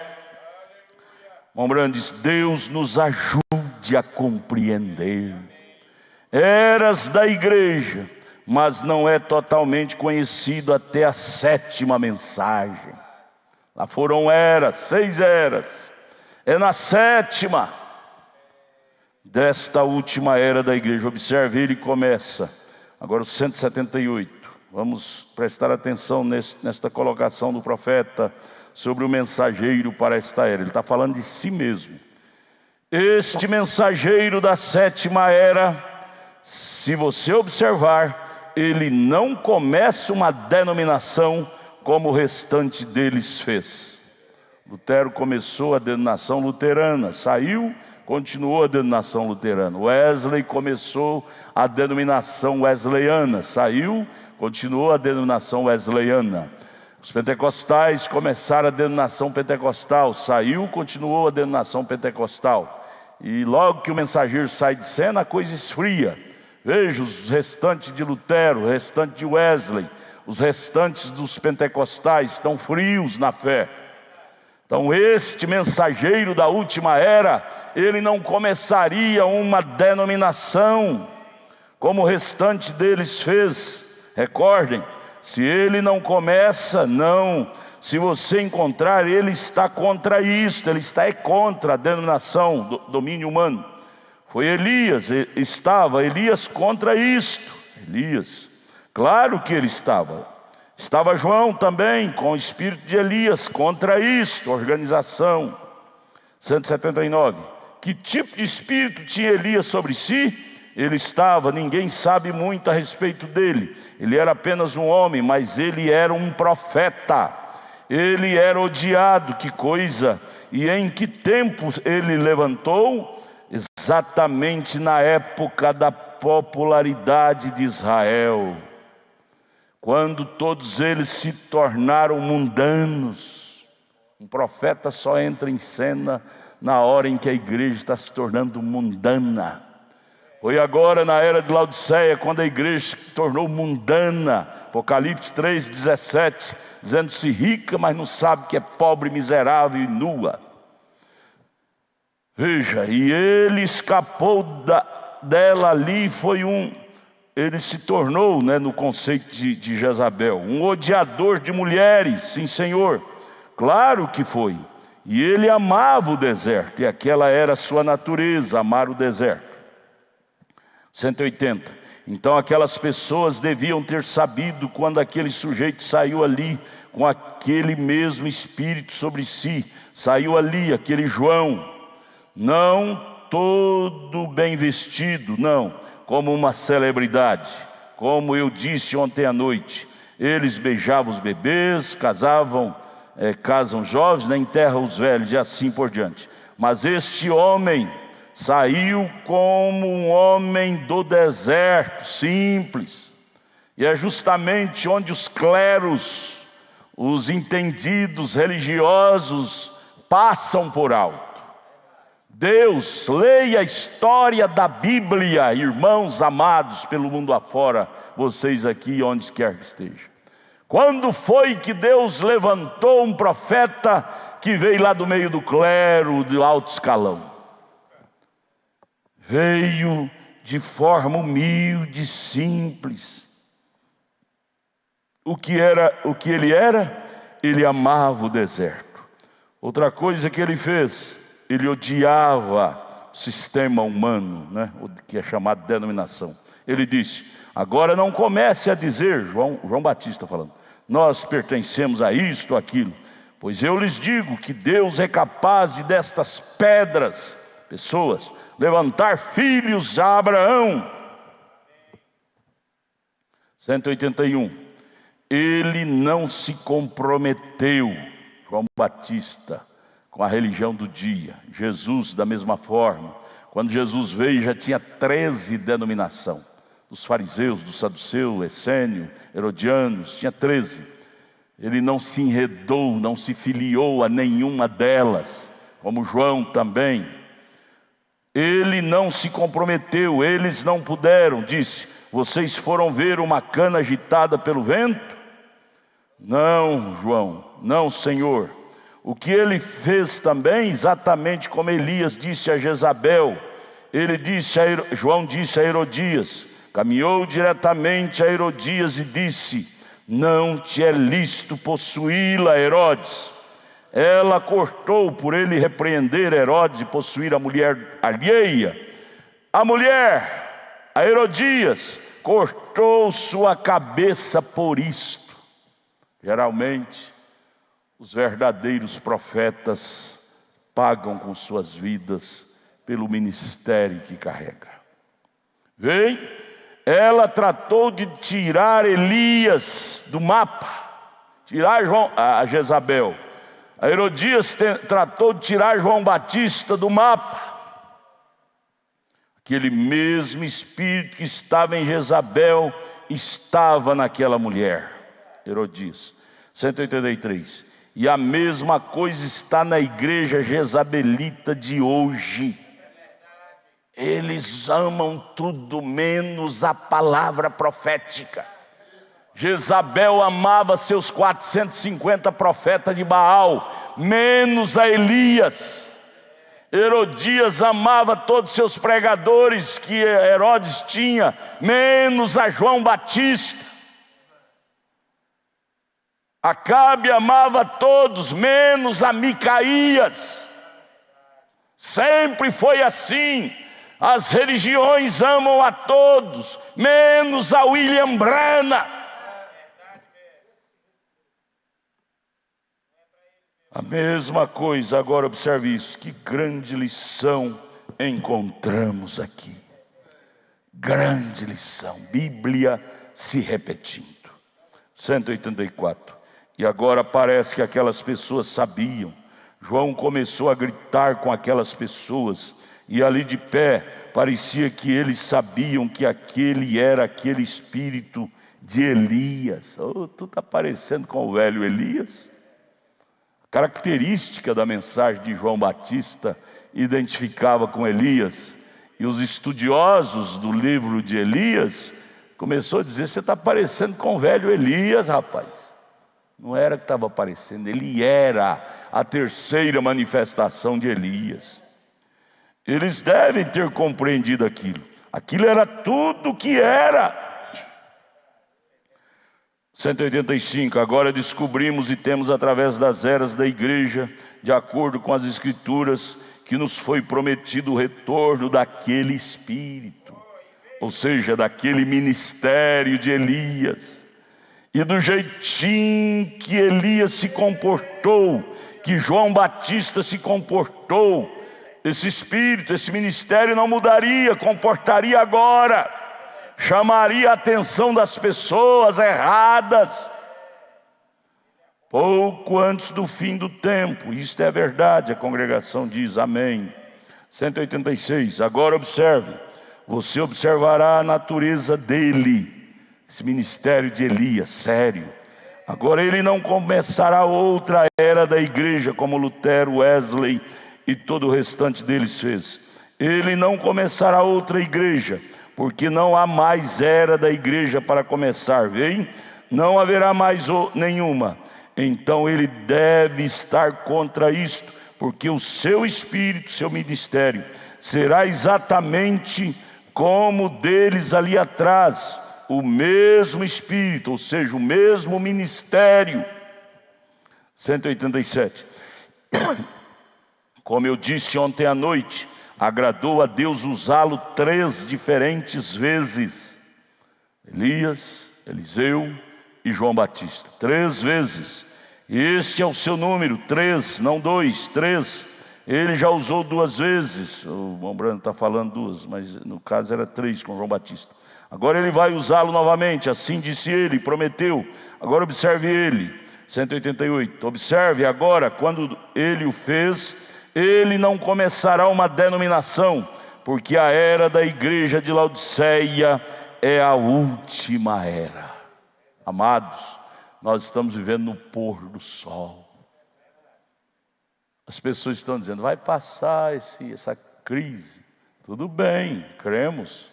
Lembrando, Deus nos ajude a compreender. Eras da igreja, mas não é totalmente conhecido até a 7ª mensagem. Lá foram eras, 6 eras. É na 7ª. desta última era da igreja. Observe, ele começa, agora o 178. Vamos prestar atenção nesta colocação do profeta sobre o mensageiro para esta era. Ele está falando de si mesmo. Este mensageiro da sétima era, se você observar, ele não começa uma denominação como o restante deles fez. Lutero começou a denominação luterana, saiu, continuou a denominação luterana. Wesley começou a denominação wesleyana, saiu, continuou a denominação wesleyana. Os pentecostais começaram a denominação pentecostal, saiu, continuou a denominação pentecostal. E logo que o mensageiro sai de cena, a coisa esfria. Veja os restantes de Lutero, o restante de Wesley, os restantes dos pentecostais estão frios na fé. Então este mensageiro da última era, ele não começaria uma denominação como o restante deles fez. Recordem, se ele não começa, não. Se você encontrar, ele está contra isto, ele está contra a denominação do domínio humano. Foi Elias, estava Elias contra isto. Elias, claro que ele estava. Estava João também, com o espírito de Elias, contra isto, organização. 179. Que tipo de espírito tinha Elias sobre si? Ele estava, ninguém sabe muito a respeito dele. Ele era apenas um homem, mas ele era um profeta. Ele era odiado, que coisa. E em que tempo ele levantou? Exatamente na época da popularidade de Israel, quando todos eles se tornaram mundanos. Um profeta só entra em cena na hora em que a igreja está se tornando mundana. Foi agora na era de Laodiceia, quando a igreja se tornou mundana. Apocalipse 3,17, dizendo-se rica, mas não sabe que é pobre, miserável e nua. Veja, e ele escapou dela ali, ele se tornou, no conceito de Jezabel, um odiador de mulheres. Sim, Senhor, claro que foi. E ele amava o deserto, e aquela era a sua natureza, amar o deserto. 180. Então aquelas pessoas deviam ter sabido quando aquele sujeito saiu ali com aquele mesmo espírito sobre si. Saiu ali, aquele João, não todo bem vestido, não, como uma celebridade. Como eu disse ontem à noite, eles beijavam os bebês, casam jovens, enterram os velhos e assim por diante. Mas este homem saiu como um homem do deserto, simples. E é justamente onde os cleros, os entendidos religiosos, passam por alto. Deus, leia a história da Bíblia, irmãos amados pelo mundo afora, vocês aqui onde quer que estejam. Quando foi que Deus levantou um profeta que veio lá do meio do clero, do alto escalão? Veio de forma humilde, simples. O que ele era? Ele amava o deserto. Outra coisa que ele fez, ele odiava o sistema humano, o que é chamado de denominação. Ele disse: agora não comece a dizer, João Batista falando, nós pertencemos a isto, aquilo, pois eu lhes digo que Deus é capaz de destas pedras, pessoas, levantar filhos a Abraão. 181. Ele não se comprometeu, João Batista, com a religião do dia. Jesus da mesma forma. Quando Jesus veio já tinha 13 denominações. Dos fariseus, dos saduceus, essênio, herodianos, tinha 13. Ele não se enredou, não se filiou a nenhuma delas, como João também. Ele não se comprometeu, eles não puderam. Disse: vocês foram ver uma cana agitada pelo vento? Não, João, não, Senhor. O que ele fez também, exatamente como Elias disse a Jezabel. João disse a Herodias, caminhou diretamente a Herodias e disse: não te é lícito possuí-la, Herodes. Ela cortou por ele repreender Herodes e possuir a mulher alheia. A mulher, a Herodias, cortou sua cabeça por isto. Geralmente, os verdadeiros profetas pagam com suas vidas pelo ministério que carrega. Vem, ela tratou de tirar Elias do mapa, tirar a Jezabel. A Herodias tratou de tirar João Batista do mapa. Aquele mesmo espírito que estava em Jezabel estava naquela mulher, Herodias. 183. E a mesma coisa está na igreja jezabelita de hoje. Eles amam tudo menos a palavra profética. Jezabel amava seus 450 profetas de Baal, menos a Elias. Herodias amava todos seus pregadores que Herodes tinha, menos a João Batista. Acabe amava todos, menos a Micaías. Sempre foi assim. As religiões amam a todos, menos a William Branham. A mesma coisa, agora observe isso, que grande lição encontramos aqui. Grande lição, Bíblia se repetindo. 184. E agora parece que aquelas pessoas sabiam. João começou a gritar com aquelas pessoas, e ali de pé, parecia que eles sabiam que aquele era aquele espírito de Elias. Oh, tu está parecendo com o velho Elias? A característica da mensagem de João Batista identificava com Elias. E os estudiosos do livro de Elias começou a dizer: você está parecendo com o velho Elias, rapaz. Não era que estava aparecendo, ele era a terceira manifestação de Elias. Eles devem ter compreendido aquilo. Aquilo era tudo o que era. 185. Agora descobrimos e temos através das eras da igreja, de acordo com as escrituras, que nos foi prometido o retorno daquele espírito, ou seja, daquele ministério de Elias. E do jeitinho que Elias se comportou, que João Batista se comportou, esse espírito, esse ministério não mudaria, comportaria agora, chamaria a atenção das pessoas erradas, pouco antes do fim do tempo. Isto é verdade, a congregação diz amém. 186, agora observe, você observará a natureza dele, esse ministério de Elias, sério. Agora ele não começará outra era da igreja, como Lutero, Wesley e todo o restante deles fez. Ele não começará outra igreja, porque não há mais era da igreja para começar, vem? Não haverá mais nenhuma. Então ele deve estar contra isto, porque o seu espírito, seu ministério, será exatamente como o deles ali atrás, o mesmo espírito, ou seja, o mesmo ministério. 187. Como eu disse ontem à noite, agradou a Deus usá-lo 3 diferentes vezes. Elias, Eliseu e João Batista. 3 vezes. Este é o seu número, 3, não 2, 3. Ele já usou 2 vezes. O irmão Brando está falando 2, mas no caso era 3 com João Batista. Agora ele vai usá-lo novamente, assim disse ele, prometeu. Agora observe ele. 188. Observe agora, quando ele o fez, ele não começará uma denominação, porque a era da igreja de Laodiceia é a última era. Amados, nós estamos vivendo no pôr do sol. As pessoas estão dizendo: vai passar essa crise. Tudo bem, cremos,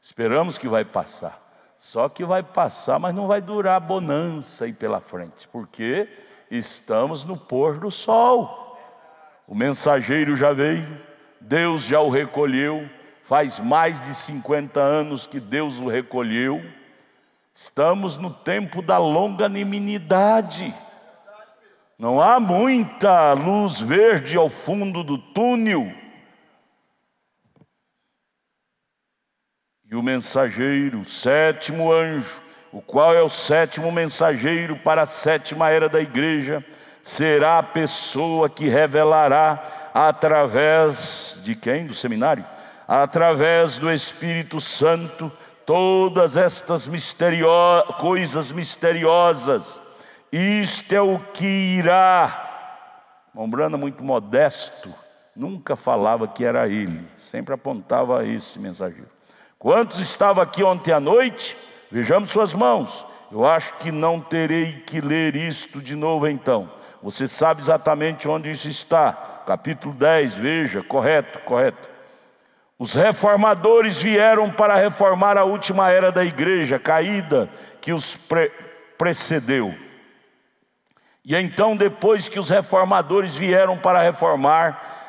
esperamos que vai passar. Só que vai passar, mas não vai durar a bonança aí pela frente, porque estamos no pôr do sol. O mensageiro já veio, Deus já o recolheu, faz mais de 50 anos que Deus o recolheu. Estamos no tempo da longanimidade. Não há muita luz verde ao fundo do túnel. E o mensageiro, o sétimo anjo, o qual é o sétimo mensageiro para a sétima era da igreja, será a pessoa que revelará através de quem? Do seminário? Através do Espírito Santo, todas estas coisas misteriosas. Isto é o que irá. Mombrana, muito modesto, nunca falava que era ele, sempre apontava a esse mensageiro. Quantos estavam aqui ontem à noite? Vejamos suas mãos. Eu acho que não terei que ler isto de novo então. Você sabe exatamente onde isso está. Capítulo 10, veja, correto. Os reformadores vieram para reformar a última era da igreja caída que os precedeu. E então, depois que os reformadores vieram para reformar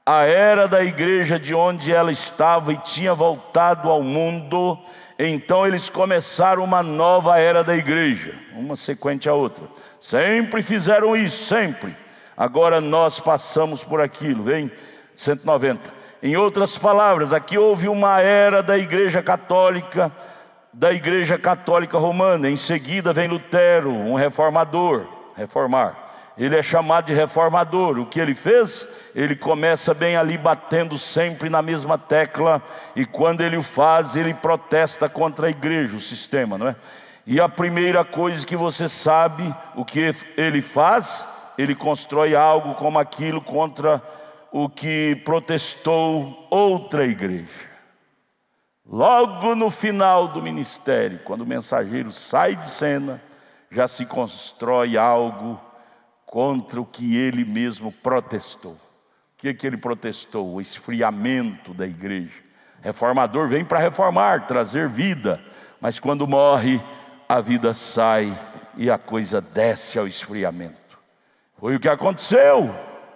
a era da igreja de onde ela estava e tinha voltado ao mundo, então eles começaram uma nova era da igreja, uma sequente à outra. Sempre fizeram isso, sempre. Agora nós passamos por aquilo, vem 190. Em outras palavras, aqui houve uma era da igreja católica romana. Em seguida vem Lutero, um reformador, reformar. Ele é chamado de reformador. O que ele fez? Ele começa bem ali batendo sempre na mesma tecla, e quando ele o faz, ele protesta contra a igreja, o sistema, não é? E a primeira coisa que você sabe, o que ele faz? Ele constrói algo como aquilo contra o que protestou outra igreja. Logo no final do ministério, quando o mensageiro sai de cena, já se constrói algo contra o que ele mesmo protestou. O que ele protestou? O esfriamento da igreja. Reformador vem para reformar, trazer vida, mas quando morre, a vida sai e a coisa desce ao esfriamento. Foi o que aconteceu.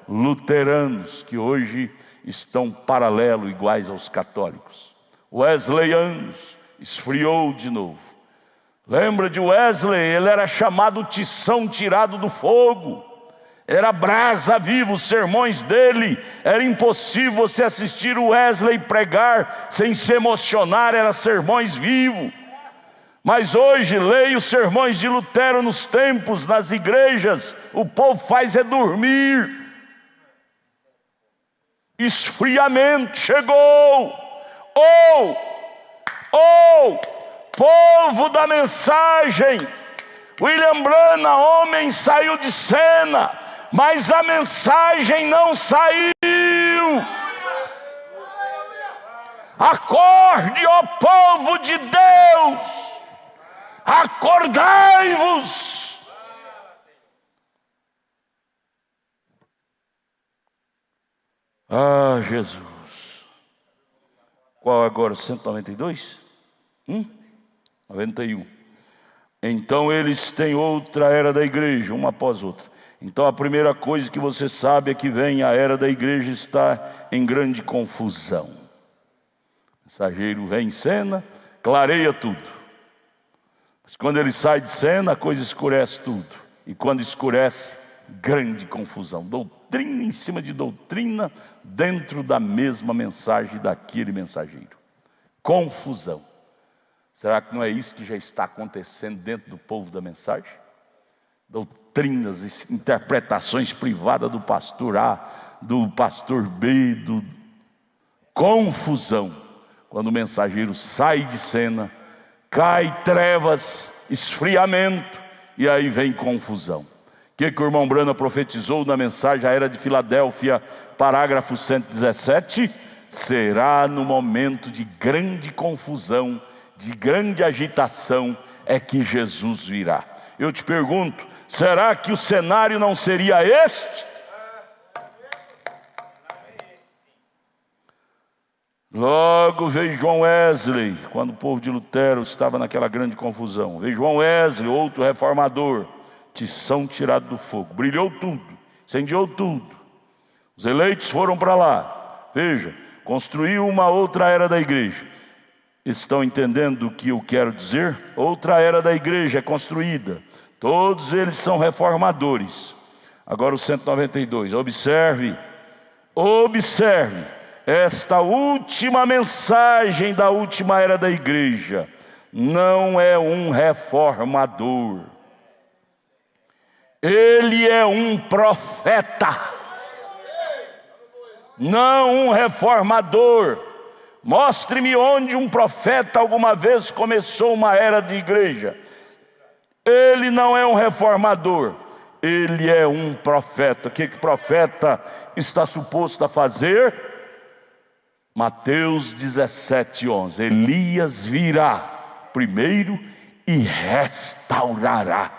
Luteranos, que hoje estão paralelo, iguais aos católicos. Wesleyanos, esfriou de novo. Lembra de Wesley? Ele era chamado tição tirado do fogo. Era brasa viva, os sermões dele. Era impossível você assistir o Wesley pregar sem se emocionar, eram sermões vivos. Mas hoje, leia os sermões de Lutero nos templos, nas igrejas, o povo faz é dormir. Esfriamento chegou. Povo da mensagem, William Branham, homem, saiu de cena, mas a mensagem não saiu. Acorde, ó povo de Deus, acordai-vos. Ah, Jesus. Qual agora? 192? 91. Então eles têm outra era da igreja, uma após outra. Então a primeira coisa que você sabe é que vem a era da igreja está em grande confusão. O mensageiro vem em cena, clareia tudo. Mas quando ele sai de cena, a coisa escurece tudo. E quando escurece, grande confusão. Doutrina em cima de doutrina, dentro da mesma mensagem daquele mensageiro. Confusão. Será que não é isso que já está acontecendo dentro do povo da mensagem? Doutrinas, interpretações privadas do pastor A, do pastor B, confusão. Quando o mensageiro sai de cena, cai trevas, esfriamento, e aí vem confusão. O que o irmão Branham profetizou na mensagem à era de Filadélfia, parágrafo 117? Será no momento de grande confusão, de grande agitação, é que Jesus virá. Eu te pergunto, será que o cenário não seria este? Logo veio João Wesley, quando o povo de Lutero estava naquela grande confusão. Veio João Wesley, outro reformador, tição tirado do fogo, brilhou tudo, incendiou tudo. Os eleitos foram para lá, veja, construiu uma outra era da igreja. Estão entendendo o que eu quero dizer? Outra era da igreja é construída. Todos eles são reformadores. Agora o 192, observe. esta última mensagem da última era da igreja não é um reformador. Ele é um profeta, não um reformador. Mostre-me onde um profeta alguma vez começou uma era de igreja. Ele não é um reformador, ele é um profeta. O que profeta está suposto a fazer? Mateus 17:11. Elias virá primeiro e restaurará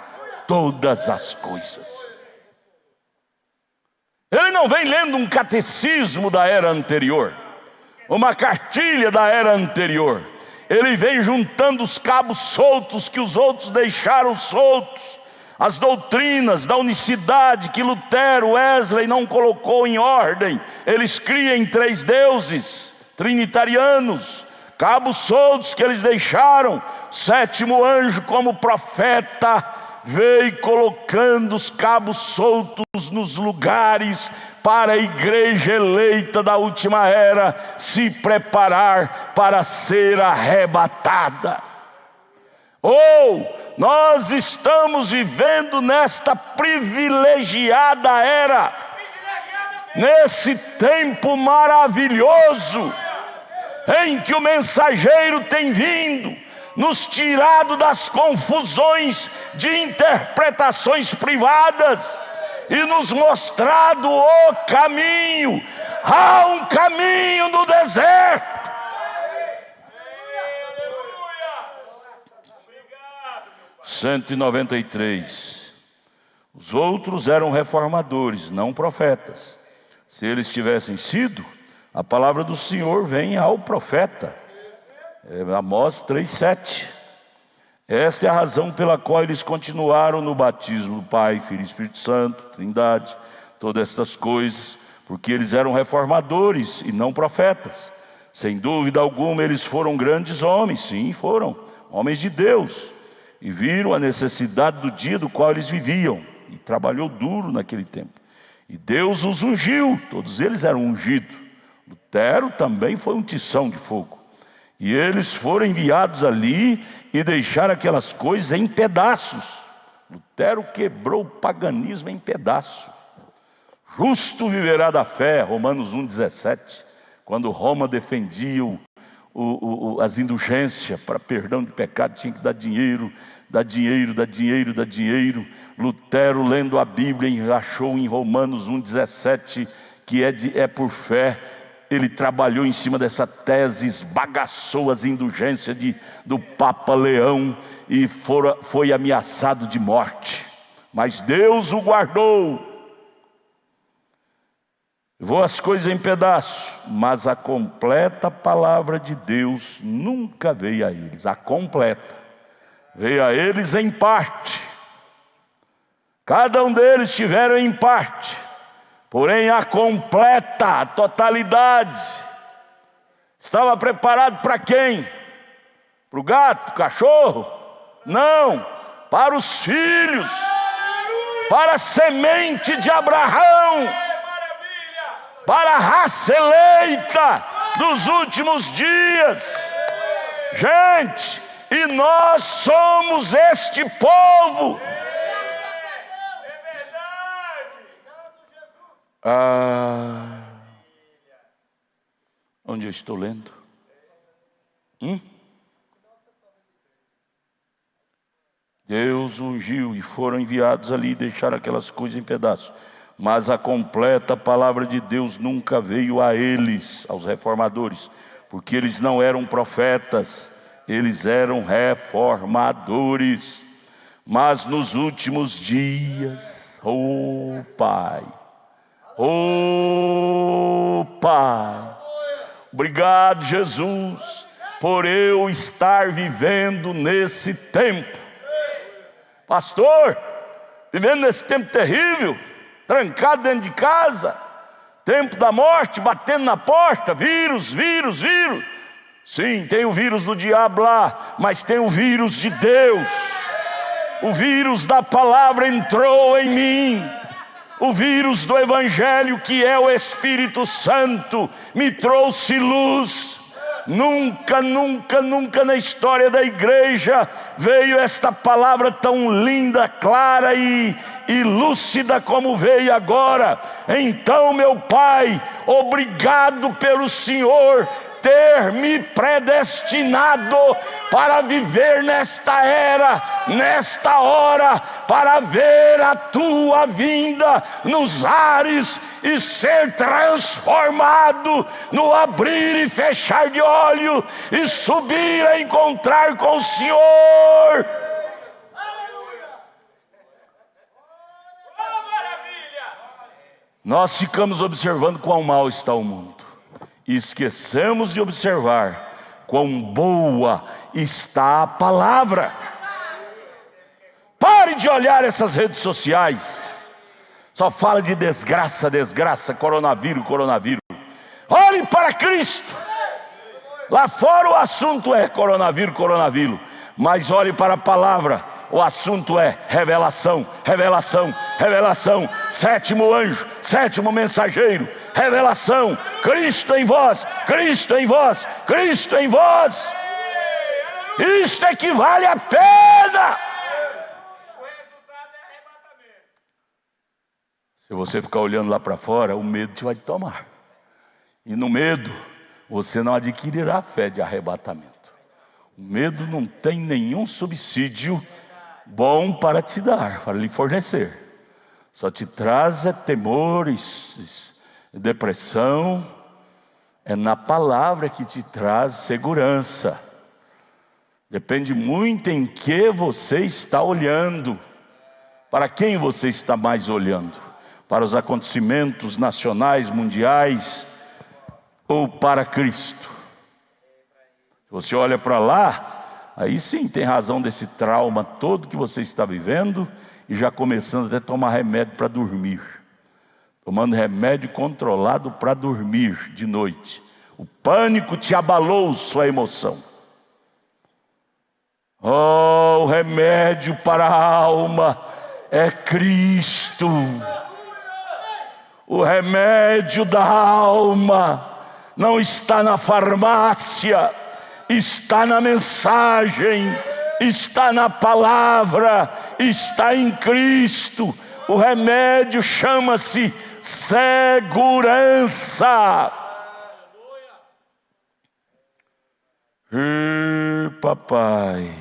todas as coisas. Ele não vem lendo um catecismo da era anterior, uma cartilha da era anterior. Ele vem juntando os cabos soltos que os outros deixaram soltos, as doutrinas da unicidade que Lutero, Wesley não colocou em ordem. Eles criam em 3 deuses trinitarianos, cabos soltos que eles deixaram. 7º anjo, como profeta, veio colocando os cabos soltos nos lugares para a igreja eleita da última era se preparar para ser arrebatada. Nós estamos vivendo nesta privilegiada era, nesse tempo maravilhoso, em que o mensageiro tem vindo, nos tirado das confusões de interpretações privadas e nos mostrado o caminho. Há um caminho no deserto. 193. Os outros eram reformadores, não profetas. Se eles tivessem sido, a palavra do Senhor vem ao profeta. Amós 3:7. Esta é a razão pela qual eles continuaram no batismo do Pai, Filho e Espírito Santo, Trindade, todas estas coisas, porque eles eram reformadores e não profetas. Sem dúvida alguma eles foram grandes homens, sim, foram homens de Deus, e viram a necessidade do dia do qual eles viviam, e trabalhou duro naquele tempo, e Deus os ungiu. Todos eles eram ungidos. Lutero também foi um tição de fogo, e eles foram enviados ali e deixaram aquelas coisas em pedaços. Lutero quebrou o paganismo em pedaços. Justo viverá da fé, Romanos 1:17, quando Roma defendia as indulgências para perdão de pecado, tinha que dar dinheiro. Lutero, lendo a Bíblia, achou em Romanos 1:17 que é por fé. Ele trabalhou em cima dessa tese, esbagaçou as indulgências do Papa Leão e foi ameaçado de morte, mas Deus o guardou. Levou as coisas em pedaços, mas a completa palavra de Deus nunca veio a eles. A completa veio a eles em parte. Cada um deles tiveram em parte, porém a completa, a totalidade, estava preparado para quem? Para o gato, o cachorro? Não, para os filhos, para a semente de Abraão, para a raça eleita dos últimos dias. Gente, e nós somos este povo. Onde eu estou lendo? Deus ungiu e foram enviados ali e deixaram aquelas coisas em pedaços, mas a completa palavra de Deus nunca veio a eles, aos reformadores, porque eles não eram profetas, eles eram reformadores. Mas nos últimos dias, Pai, obrigado, Jesus, por eu estar vivendo nesse tempo. Pastor, vivendo nesse tempo terrível, trancado dentro de casa, tempo da morte batendo na porta, vírus. Sim, tem o vírus do diabo lá, mas tem o vírus de Deus. O vírus da palavra entrou em mim. O vírus do Evangelho, que é o Espírito Santo, me trouxe luz. Nunca, nunca, nunca na história da igreja veio esta palavra tão linda, clara e lúcida como veio agora. Então, meu Pai, obrigado pelo Senhor ter me predestinado para viver nesta era, nesta hora, para ver a tua vinda nos ares e ser transformado no abrir e fechar de olho e subir a encontrar com o Senhor. Nós ficamos observando quão mal está o mundo e esquecemos de observar quão boa está a palavra. Pare de olhar essas redes sociais, só fala de desgraça, desgraça, coronavírus, coronavírus. Olhe para Cristo. Lá fora o assunto é coronavírus, coronavírus, mas olhe para a palavra. O assunto é revelação, revelação, revelação. Sétimo anjo, sétimo mensageiro, revelação. Cristo em vós, Cristo em vós, Cristo em vós. Isto é que vale a pena. Se você ficar olhando lá para fora, o medo te vai tomar. E no medo, você não adquirirá a fé de arrebatamento. O medo não tem nenhum subsídio bom para te dar, para lhe fornecer. Só te traz temores, depressão. É na palavra que te traz segurança. Depende muito em que você está olhando. Para quem você está mais olhando? Para os acontecimentos nacionais, mundiais, ou para Cristo? Se você olha para lá, aí sim tem razão desse trauma todo que você está vivendo e já começando até a tomar remédio para dormir. Tomando remédio controlado para dormir de noite. O pânico te abalou sua emoção. Oh, o remédio para a alma é Cristo. O remédio da alma não está na farmácia, está na mensagem, está na palavra, está em Cristo. O remédio chama-se segurança. Papai.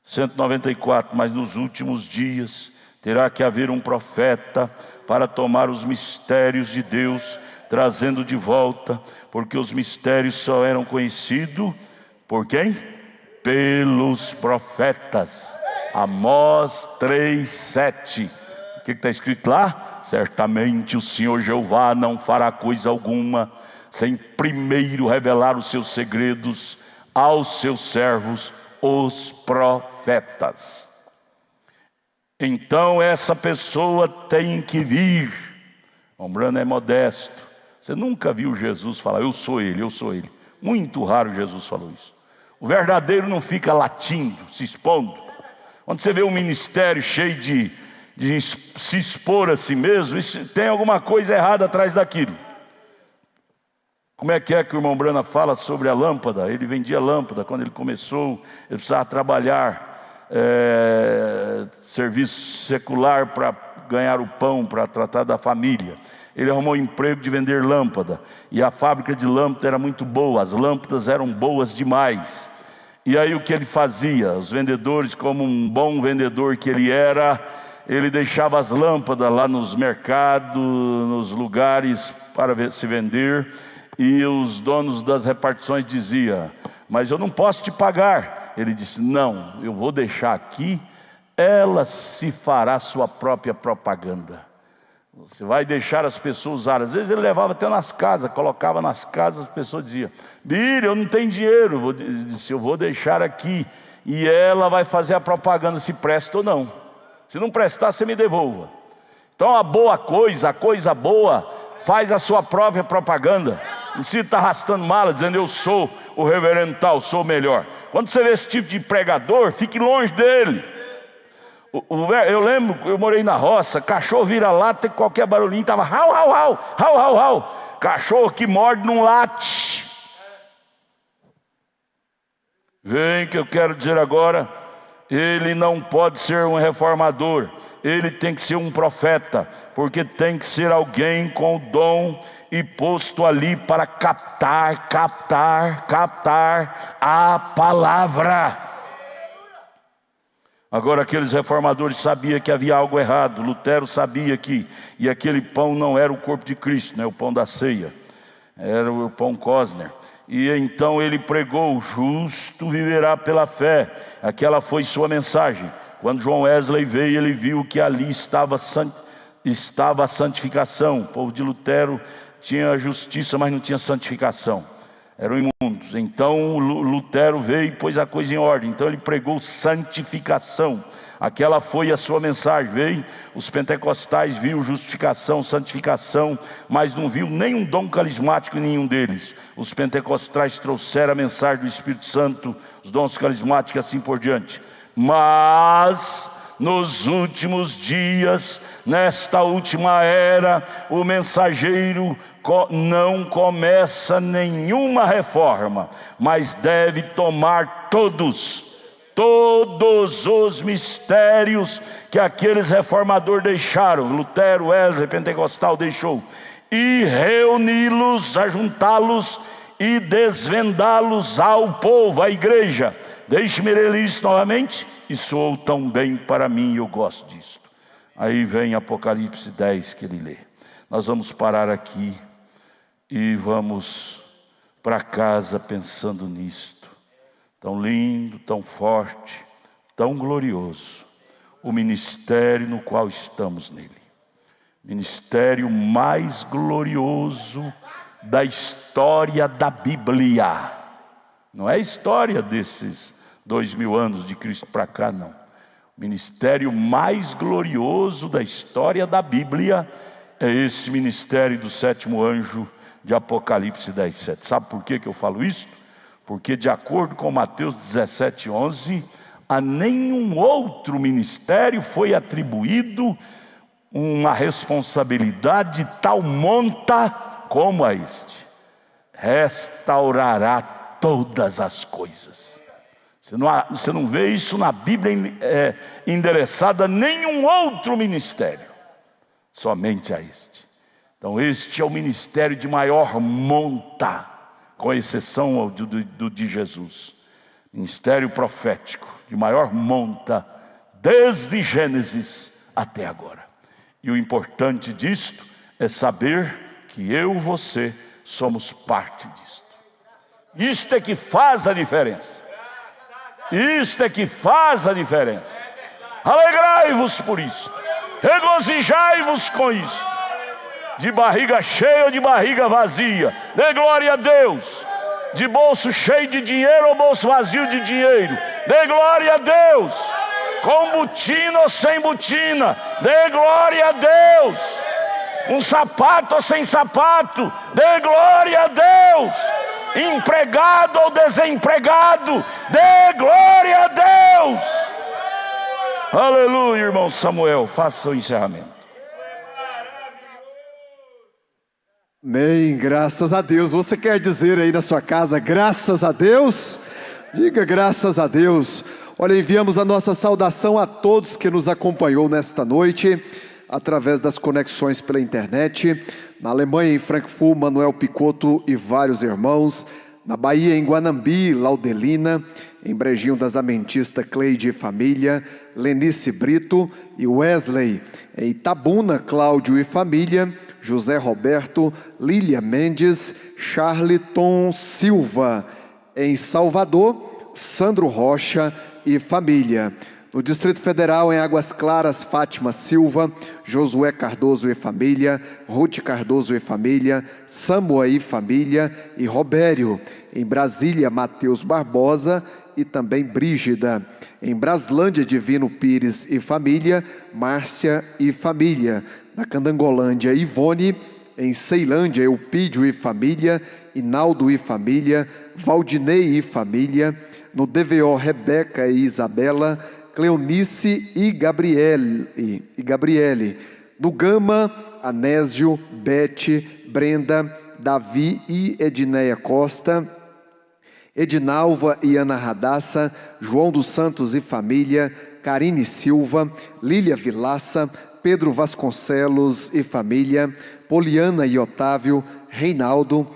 194, mas nos últimos dias terá que haver um profeta para tomar os mistérios de Deus, trazendo de volta, porque os mistérios só eram conhecidos por quem? Pelos profetas. Amós 3:7. O que está escrito lá? Certamente o Senhor Jeová não fará coisa alguma sem primeiro revelar os seus segredos aos seus servos, os profetas. Então essa pessoa tem que vir. O Brano é modesto. Você nunca viu Jesus falar, eu sou ele, eu sou ele. Muito raro Jesus falou isso. O verdadeiro não fica latindo, se expondo. Quando você vê um ministério cheio de se expor a si mesmo, tem alguma coisa errada atrás daquilo. Como é que o irmão Brana fala sobre a lâmpada? Ele vendia lâmpada quando ele começou, ele precisava trabalhar, serviço secular para ganhar o pão, para tratar da família. Ele arrumou um emprego de vender lâmpada, e a fábrica de lâmpada era muito boa, as lâmpadas eram boas demais. E aí o que ele fazia? Os vendedores, como um bom vendedor que ele era, ele deixava as lâmpadas lá nos mercados, nos lugares para se vender, e os donos das repartições diziam, mas eu não posso te pagar. Ele disse, não, eu vou deixar aqui, ela se fará sua própria propaganda. Você vai deixar as pessoas usar. Às vezes ele levava até nas casas, colocava nas casas, as pessoas diziam, Bíblia, eu não tenho dinheiro. Ele disse, eu vou deixar aqui, e ela vai fazer a propaganda, se presta ou não. Se não prestar, você me devolva. Então a boa coisa, a coisa boa, faz a sua própria propaganda. Não se está arrastando mala, dizendo eu sou o reverendo tal, sou o melhor. Quando você vê esse tipo de pregador, fique longe dele. Eu lembro, eu morei na roça, cachorro vira lata e qualquer barulhinho estava rau, rau, rau, rau, rau, rau. Cachorro que morde não late. Vem que eu quero dizer agora, ele não pode ser um reformador, ele tem que ser um profeta, porque tem que ser alguém com o dom e posto ali para captar a palavra. Agora aqueles reformadores sabiam que havia algo errado. Lutero sabia que e aquele pão não era o corpo de Cristo, né? O pão da ceia, era o pão Cosner. E então ele pregou: o justo viverá pela fé. Aquela foi sua mensagem. Quando John Wesley veio, ele viu que ali estava a santificação. O povo de Lutero tinha justiça, mas não tinha santificação, eram imundos. Então Lutero veio e pôs a coisa em ordem. Então ele pregou santificação. Aquela foi a sua mensagem. Veio, os pentecostais viram justificação, santificação, mas não viu nenhum dom carismático em nenhum deles. Os pentecostais trouxeram a mensagem do Espírito Santo, os dons carismáticos, assim por diante. Mas nos últimos dias, nesta última era, o mensageiro não começa nenhuma reforma, mas deve tomar todos os mistérios que aqueles reformadores deixaram, Lutero, Wesley, Pentecostal deixou, e reuni-los, ajuntá-los e desvendá-los ao povo, à igreja. Deixe-me ler isso novamente. E soou tão bem para mim, e eu gosto disso. Aí vem Apocalipse 10 que ele lê. Nós vamos parar aqui e vamos para casa pensando nisto. Tão lindo, tão forte, tão glorioso o ministério no qual estamos nele. Ministério mais glorioso da história da Bíblia. Não é a história desses 2000 anos de Cristo para cá, não. O ministério mais glorioso da história da Bíblia é este ministério do sétimo anjo de Apocalipse 10:7. Sabe por que eu falo isso? Porque de acordo com Mateus 17:11, a nenhum outro ministério foi atribuído uma responsabilidade de tal monta como a este: restaurará todas as coisas. Você não vê isso na Bíblia endereçada a nenhum outro ministério, somente a este. Então este é o ministério de maior monta, com exceção do de Jesus. Ministério profético de maior monta, desde Gênesis até agora. E o importante disto é saber que eu e você somos parte disto. Isto é que faz a diferença. Isto é que faz a diferença. Alegrai-vos por isso, regozijai-vos com isso. De barriga cheia ou de barriga vazia, dê glória a Deus. De bolso cheio de dinheiro ou bolso vazio de dinheiro, dê glória a Deus. Com botina ou sem botina, dê glória a Deus. Um sapato ou sem sapato, dê glória a Deus. Empregado ou desempregado, dê glória a Deus. Aleluia, irmão Samuel, faça o encerramento. Amém, graças a Deus. Você quer dizer aí na sua casa, graças a Deus? Diga graças a Deus. Olha, enviamos a nossa saudação a todos que nos acompanhou nesta noite, através das conexões pela internet. Na Alemanha, em Frankfurt, Manuel Picotto e vários irmãos. Na Bahia, em Guanambi, Laudelina. Em Brejinho das Amentistas, Cleide e família. Lenice Brito e Wesley. Em Itabuna, Cláudio e família. José Roberto, Lília Mendes, Charliton Silva. Em Salvador, Sandro Rocha e família. No Distrito Federal, em Águas Claras, Fátima Silva, Josué Cardoso e família, Ruth Cardoso e família, Samuel e família e Robério. Em Brasília, Mateus Barbosa e também Brígida. Em Braslândia, Divino Pires e família, Márcia e família. Na Candangolândia, Ivone. Em Ceilândia, Eupídio e família, Inaldo e família, Valdinei e família. No DVO, Rebeca e Isabela, Cleonice e Gabriele. No Gama, Anésio, Bete, Brenda, Davi e Edneia Costa. Edinalva e Ana Radassa, João dos Santos e família, Karine Silva, Lília Vilaça, Pedro Vasconcelos e família, Poliana e Otávio, Reinaldo,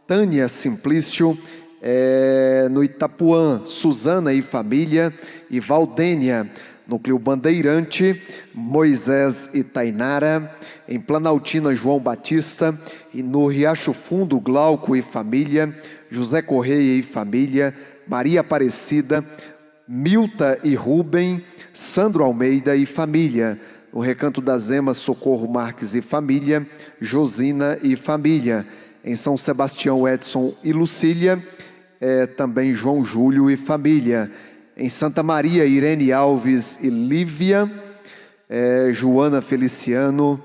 Tânia Simplício, no Itapuã, Suzana e família, e Valdênia, Núcleo Bandeirante, Moisés e Tainara, em Planaltina, João Batista, e no Riacho Fundo, Glauco e família, José Correia e família, Maria Aparecida, Milta e Rubem, Sandro Almeida e família, no Recanto das Emas, Socorro Marques e família, Josina e família, em São Sebastião, Edson e Lucília, também João Júlio e família, em Santa Maria, Irene Alves e Lívia, Joana Feliciano,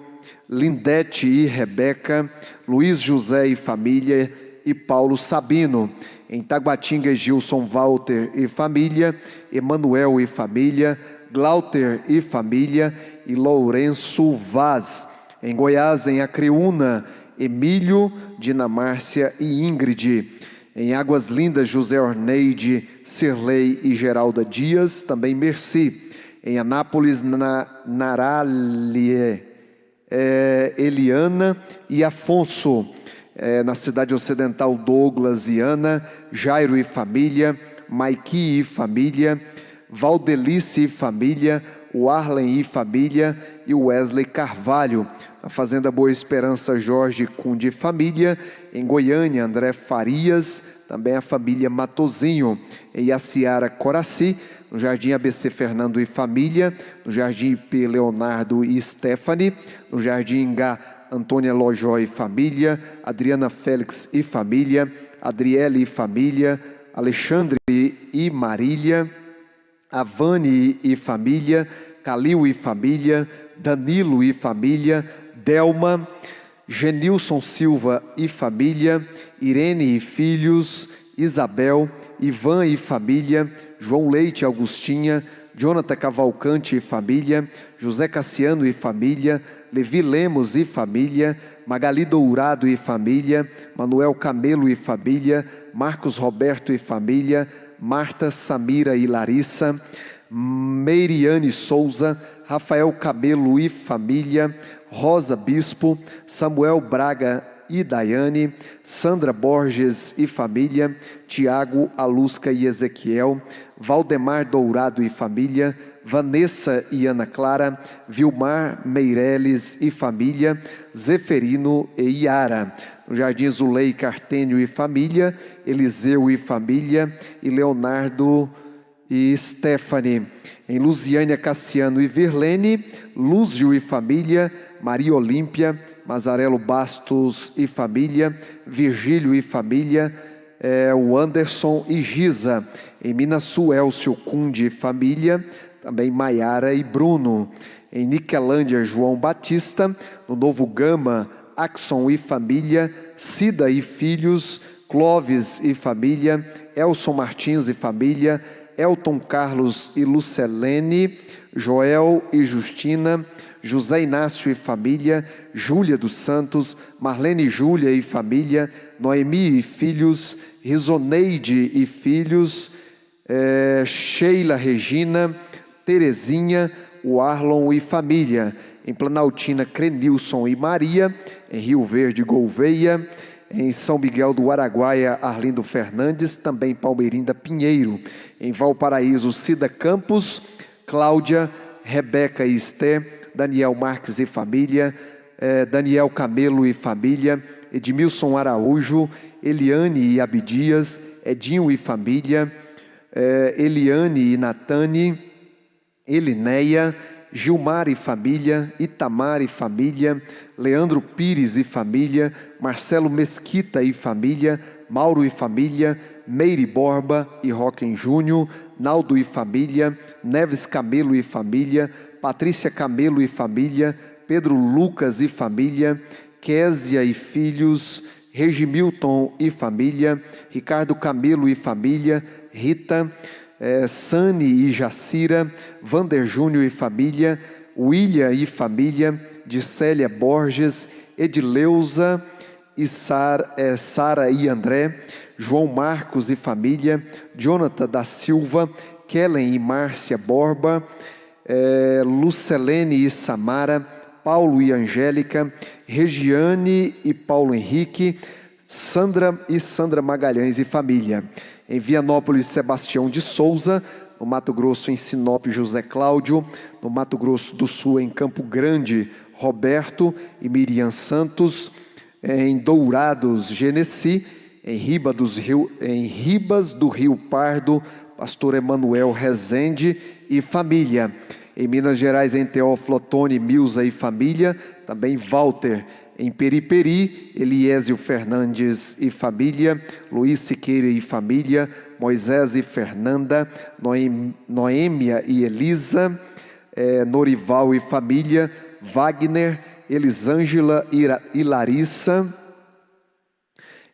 Lindete e Rebeca, Luiz José e família, e Paulo Sabino, em Taguatinga, Gilson Walter e família, Emanuel e família, Glauter e família, e Lourenço Vaz, em Goiás, em Acreúna, Emílio, Dinamárcia e Ingrid, em Águas Lindas, José Orneide, Cirlei e Geralda Dias, também Merci, em Anápolis, Naralie, Eliana e Afonso, na Cidade Ocidental, Douglas e Ana, Jairo e família, Maiki e família, Valdelice e família, Warlen e família e Wesley Carvalho. Na Fazenda Boa Esperança, Jorge Cunde e família. Em Goiânia, André Farias, também a família Matozinho. Em Iaciara, Coraci. No Jardim ABC, Fernando e família. No Jardim IP, Leonardo e Stephanie. No Jardim Ingá, Antônia Lojó e família, Adriana Félix e família, Adriele e família, Alexandre e Marília, Avane e família, Calil e família, Danilo e família, Delma, Genilson Silva e família, Irene e filhos, Isabel, Ivan e família, João Leite e Augustinha, Jonathan Cavalcante e família, José Cassiano e família, Levi Lemos e família, Magali Dourado e família, Manuel Camelo e família, Marcos Roberto e família, Marta, Samira e Larissa, Meiriane Souza, Rafael Camelo e família, Rosa Bispo, Samuel Braga e Daiane, Sandra Borges e família, Tiago, Alusca e Ezequiel, Valdemar Dourado e família, Vanessa e Ana Clara, Vilmar Meireles e família, Zeferino e Iara. No Jardim Zulei Cartênio e família, Eliseu e família, e Leonardo e Stephanie. Em Luziânia, Cassiano e Virlene, Lúzio e família, Maria Olímpia, Mazarelo Bastos e família, Virgílio e família, o Anderson e Giza. Em Minas Sul, Elcio Cunde e família, também Maiara e Bruno. Em Niquelândia, João Batista. No Novo Gama, Axon e família, Cida e filhos, Clóvis e família, Elson Martins e família, Elton Carlos e Lucelene, Joel e Justina, José Inácio e família, Júlia dos Santos, Marlene Júlia e família, Noemi e filhos, Risoneide e filhos, Sheila Regina, Terezinha, o Arlon e família. Em Planaltina, Crenilson e Maria. Em Rio Verde, Gouveia. Em São Miguel do Araguaia, Arlindo Fernandes, também Palmeirinda Pinheiro. Em Valparaíso, Cida Campos, Cláudia, Rebeca e Esté, Daniel Marques e família, Daniel Camelo e família, Edmilson Araújo, Eliane e Abdias, Edinho e família, Eliane e Natane, Elinéia, Gilmar e família, Itamar e família, Leandro Pires e família, Marcelo Mesquita e família, Mauro e família, Meire Borba e Roquem Júnior, Naldo e família, Neves Camelo e família, Patrícia Camelo e família, Pedro Lucas e família, Késia e filhos, Regimilton e família, Ricardo Camelo e família, Rita, Sani e Jacira, Vander Júnior e família, William e família, Dicélia Borges, Edileuza e Sara e André, João Marcos e família, Jonathan da Silva, Kellen e Márcia Borba, Lucelene e Samara, Paulo e Angélica, Regiane e Paulo Henrique, Sandra e Sandra Magalhães e família. Em Vianópolis, Sebastião de Souza. No Mato Grosso, em Sinop, José Cláudio. No Mato Grosso do Sul, em Campo Grande, Roberto e Miriam Santos. Em Dourados, Genesi. Em Ribas do Rio Pardo, pastor Emanuel Rezende e família. Em Minas Gerais, em Teófilo Otoni, Milza e família. Também Walter. Em Periperi, Eliésio Fernandes e família, Luiz Siqueira e família, Moisés e Fernanda, Noêmia e Elisa, Norival e família, Wagner, Elisângela e Larissa.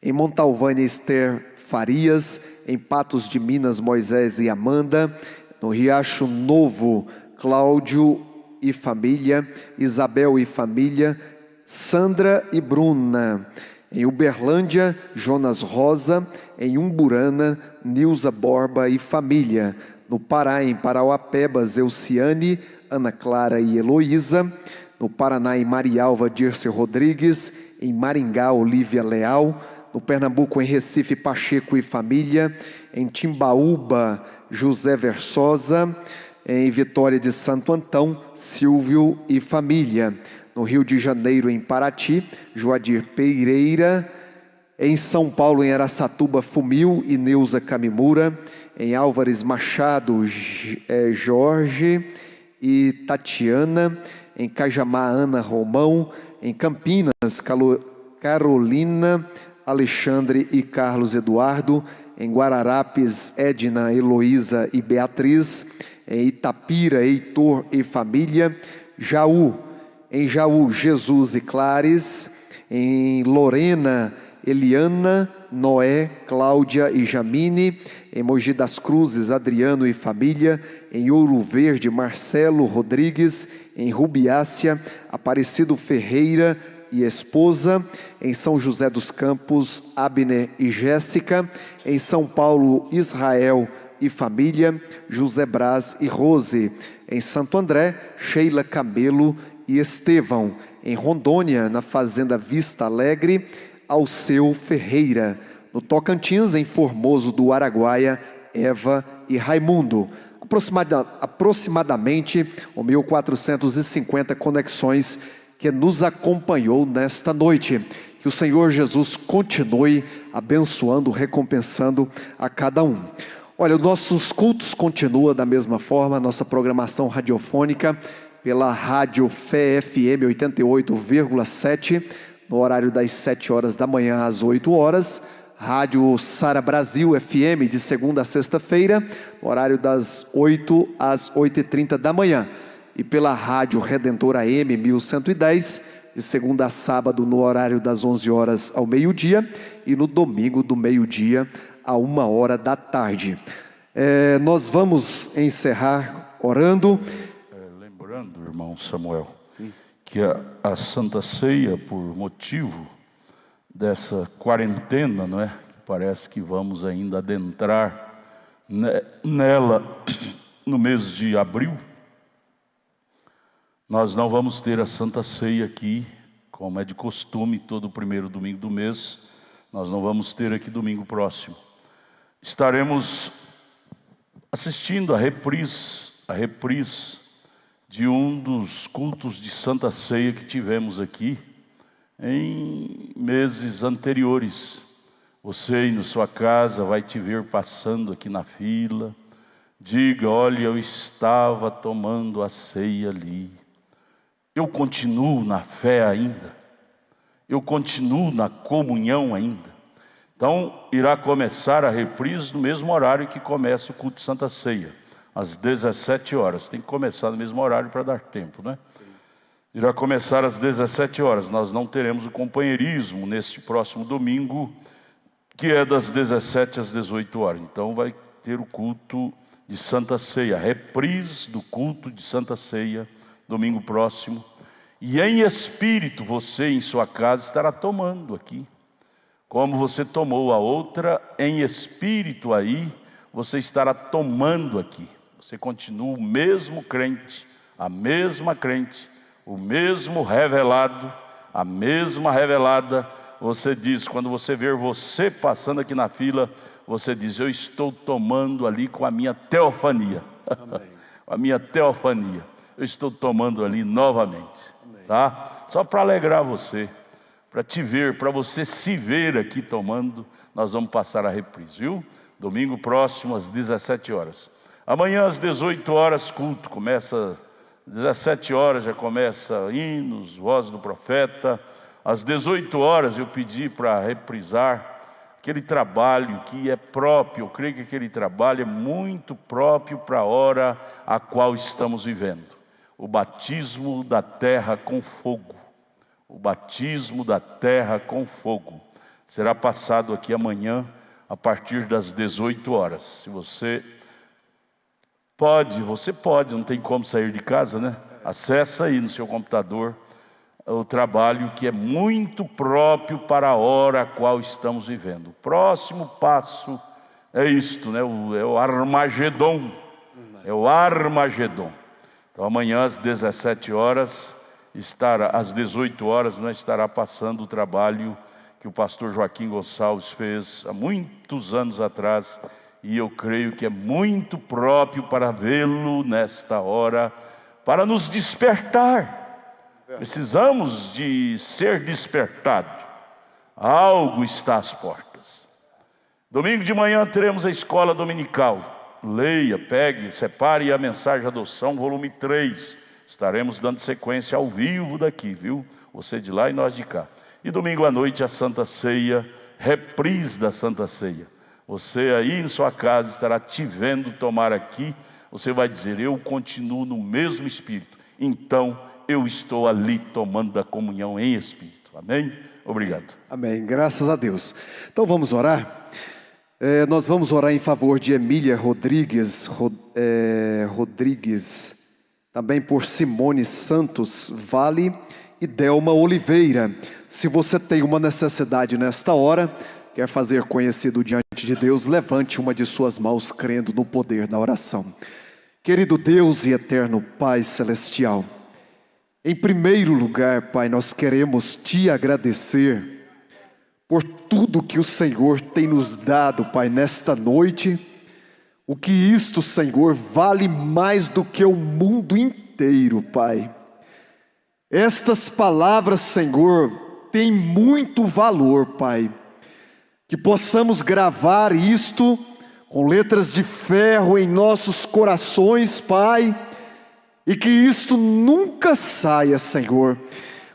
Em Montalvânia, Esther Farias. Em Patos de Minas, Moisés e Amanda. No Riacho Novo, Cláudio e família, Isabel e família, Sandra e Bruna. Em Uberlândia, Jonas Rosa. Em Umburana, Nilza Borba e família. No Pará, em Parauapebas, Euciane, Ana Clara e Heloísa. No Paraná, em Marialva, Dirce Rodrigues. Em Maringá, Olívia Leal. No Pernambuco, em Recife, Pacheco e família. Em Timbaúba, José Versosa. Em Vitória de Santo Antão, Silvio e família. No Rio de Janeiro, em Paraty, Joadir Pereira. Em São Paulo, em Araçatuba, Fumil e Neuza Camimura. Em Álvares Machado, Jorge e Tatiana. Em Cajamá, Ana Romão. Em Campinas, Carolina, Alexandre e Carlos Eduardo. Em Guararapes, Edna, Heloísa e Beatriz. Em Itapira, Heitor e família. Em Jaú, Jesus e Clares. Em Lorena, Eliana, Noé, Cláudia e Jamine. Em Mogi das Cruzes, Adriano e família. Em Ouro Verde, Marcelo Rodrigues. Em Rubiácea, Aparecido Ferreira e esposa. Em São José dos Campos, Abner e Jéssica. Em São Paulo, Israel e família, José Braz e Rose. Em Santo André, Sheila Camelo e Estevão. Em Rondônia, na Fazenda Vista Alegre, Alceu Ferreira. No Tocantins, em Formoso do Araguaia, Eva e Raimundo. Aproximadamente 1.450 conexões que nos acompanhou nesta noite. Que o Senhor Jesus continue abençoando, recompensando a cada um. Olha, os nossos cultos continuam da mesma forma, nossa programação radiofônica pela Rádio Fé FM 88,7, no horário das 7 horas da manhã às 8 horas. Rádio Sara Brasil FM de segunda a sexta-feira, no horário das 8 às 8h30 da manhã. E pela Rádio Redentor AM 1110, de segunda a sábado, no horário das 11 horas ao meio-dia, e no domingo do meio-dia a 1h da tarde. Nós vamos encerrar orando. Lembrando, irmão Samuel, Sim. que a Santa Ceia, por motivo dessa quarentena, não é? Que parece que vamos ainda adentrar nela no mês de abril, nós não vamos ter a Santa Ceia aqui, como é de costume, todo o primeiro domingo do mês. Nós não vamos ter aqui domingo próximo. Estaremos assistindo a reprise de um dos cultos de Santa Ceia que tivemos aqui em meses anteriores. Você aí na sua casa vai te ver passando aqui na fila. Diga: olha, eu estava tomando a ceia ali. Eu continuo na fé ainda. Eu continuo na comunhão ainda. Então, irá começar a reprise no mesmo horário que começa o culto de Santa Ceia, às 17 horas. Tem que começar no mesmo horário para dar tempo, né? Irá começar às 17 horas. Nós não teremos o companheirismo neste próximo domingo, que é das 17 às 18 horas. Então, vai ter o culto de Santa Ceia, reprise do culto de Santa Ceia, domingo próximo. E em espírito você em sua casa estará tomando aqui. Como você tomou a outra, em espírito aí, você estará tomando aqui. Você continua o mesmo crente, a mesma crente, o mesmo revelado, a mesma revelada. Você diz, quando você ver você passando aqui na fila, você diz: eu estou tomando ali com a minha teofania. A minha teofania, eu estou tomando ali novamente. Amém. Tá? Só para alegrar você, para te ver, para você se ver aqui tomando. Nós vamos passar a reprise, viu? Domingo próximo às 17 horas. Amanhã às 18 horas culto, começa às 17 horas, já começa hinos, voz do profeta. Às 18 horas eu pedi para reprisar aquele trabalho que é próprio. Eu creio que aquele trabalho é muito próprio para a hora a qual estamos vivendo. O batismo da terra com fogo. O batismo da terra com fogo será passado aqui amanhã a partir das 18 horas. Se você pode, não tem como sair de casa, né? Acessa aí no seu computador o trabalho que é muito próprio para a hora a qual estamos vivendo. O próximo passo é isto, né? É o Armagedon. É o Armagedon. Então amanhã às 17 horas, às 18 horas, nós estará passando o trabalho que o pastor Joaquim Gonçalves fez há muitos anos atrás, e eu creio que é muito próprio para vê-lo nesta hora, para nos despertar. Precisamos de ser despertado. Algo está às portas. Domingo de manhã teremos a escola dominical. Leia, pegue, separe a mensagem de adoção, volume 3. Estaremos dando sequência ao vivo daqui, viu? Você de lá e nós de cá. E domingo à noite a Santa Ceia, reprise da Santa Ceia. Você aí em sua casa estará te vendo tomar aqui. Você vai dizer: eu continuo no mesmo espírito. Então eu estou ali tomando da comunhão em espírito. Amém? Obrigado. Amém, graças a Deus. Então vamos orar. Nós vamos orar em favor de Emília Rodrigues, também por Simone Santos Vale e Delma Oliveira. Se você tem uma necessidade nesta hora, quer fazer conhecido diante de Deus, levante uma de suas mãos crendo no poder da oração. Querido Deus e eterno Pai Celestial, em primeiro lugar, Pai, nós queremos Te agradecer por tudo que o Senhor tem nos dado, Pai, nesta noite. O que isto, Senhor, vale mais do que o mundo inteiro, Pai. Estas palavras, Senhor, têm muito valor, Pai. Que possamos gravar isto com letras de ferro em nossos corações, Pai. E que isto nunca saia, Senhor,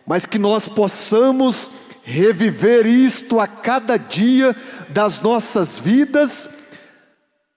mas que nós possamos reviver isto a cada dia das nossas vidas,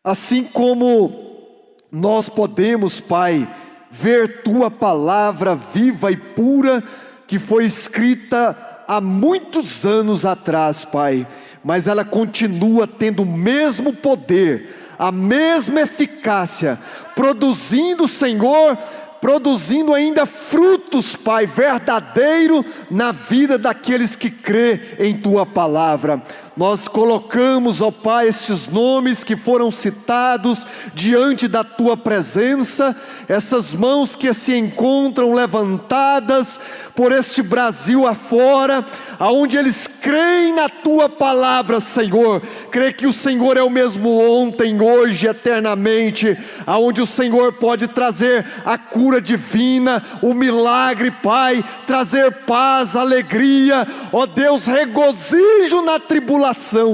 assim como nós podemos, Pai, ver Tua palavra viva e pura, que foi escrita há muitos anos atrás, Pai, mas ela continua tendo o mesmo poder, a mesma eficácia, produzindo, Senhor, produzindo ainda frutos, Pai, verdadeiro na vida daqueles que crê em Tua palavra. Nós colocamos, ó Pai, esses nomes que foram citados diante da Tua presença, essas mãos que se encontram levantadas por este Brasil afora, aonde eles creem na Tua palavra, Senhor. Crê que o Senhor é o mesmo ontem, hoje, eternamente, aonde o Senhor pode trazer a cura divina, o milagre, Pai, trazer paz, alegria, ó Deus, regozijo na tribulação,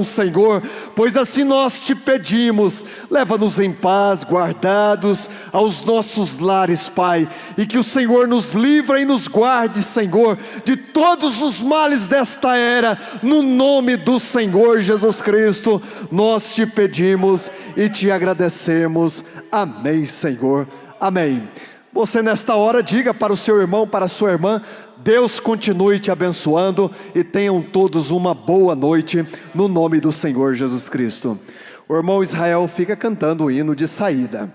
Senhor, pois assim nós Te pedimos. Leva-nos em paz, guardados aos nossos lares, Pai, e que o Senhor nos livre e nos guarde, Senhor, de todos os males desta era, no nome do Senhor Jesus Cristo, nós Te pedimos e Te agradecemos. Amém, Senhor, amém. Você nesta hora diga para o seu irmão, para a sua irmã: Deus continue te abençoando e tenham todos uma boa noite, no nome do Senhor Jesus Cristo. O irmão Israel fica cantando o hino de saída.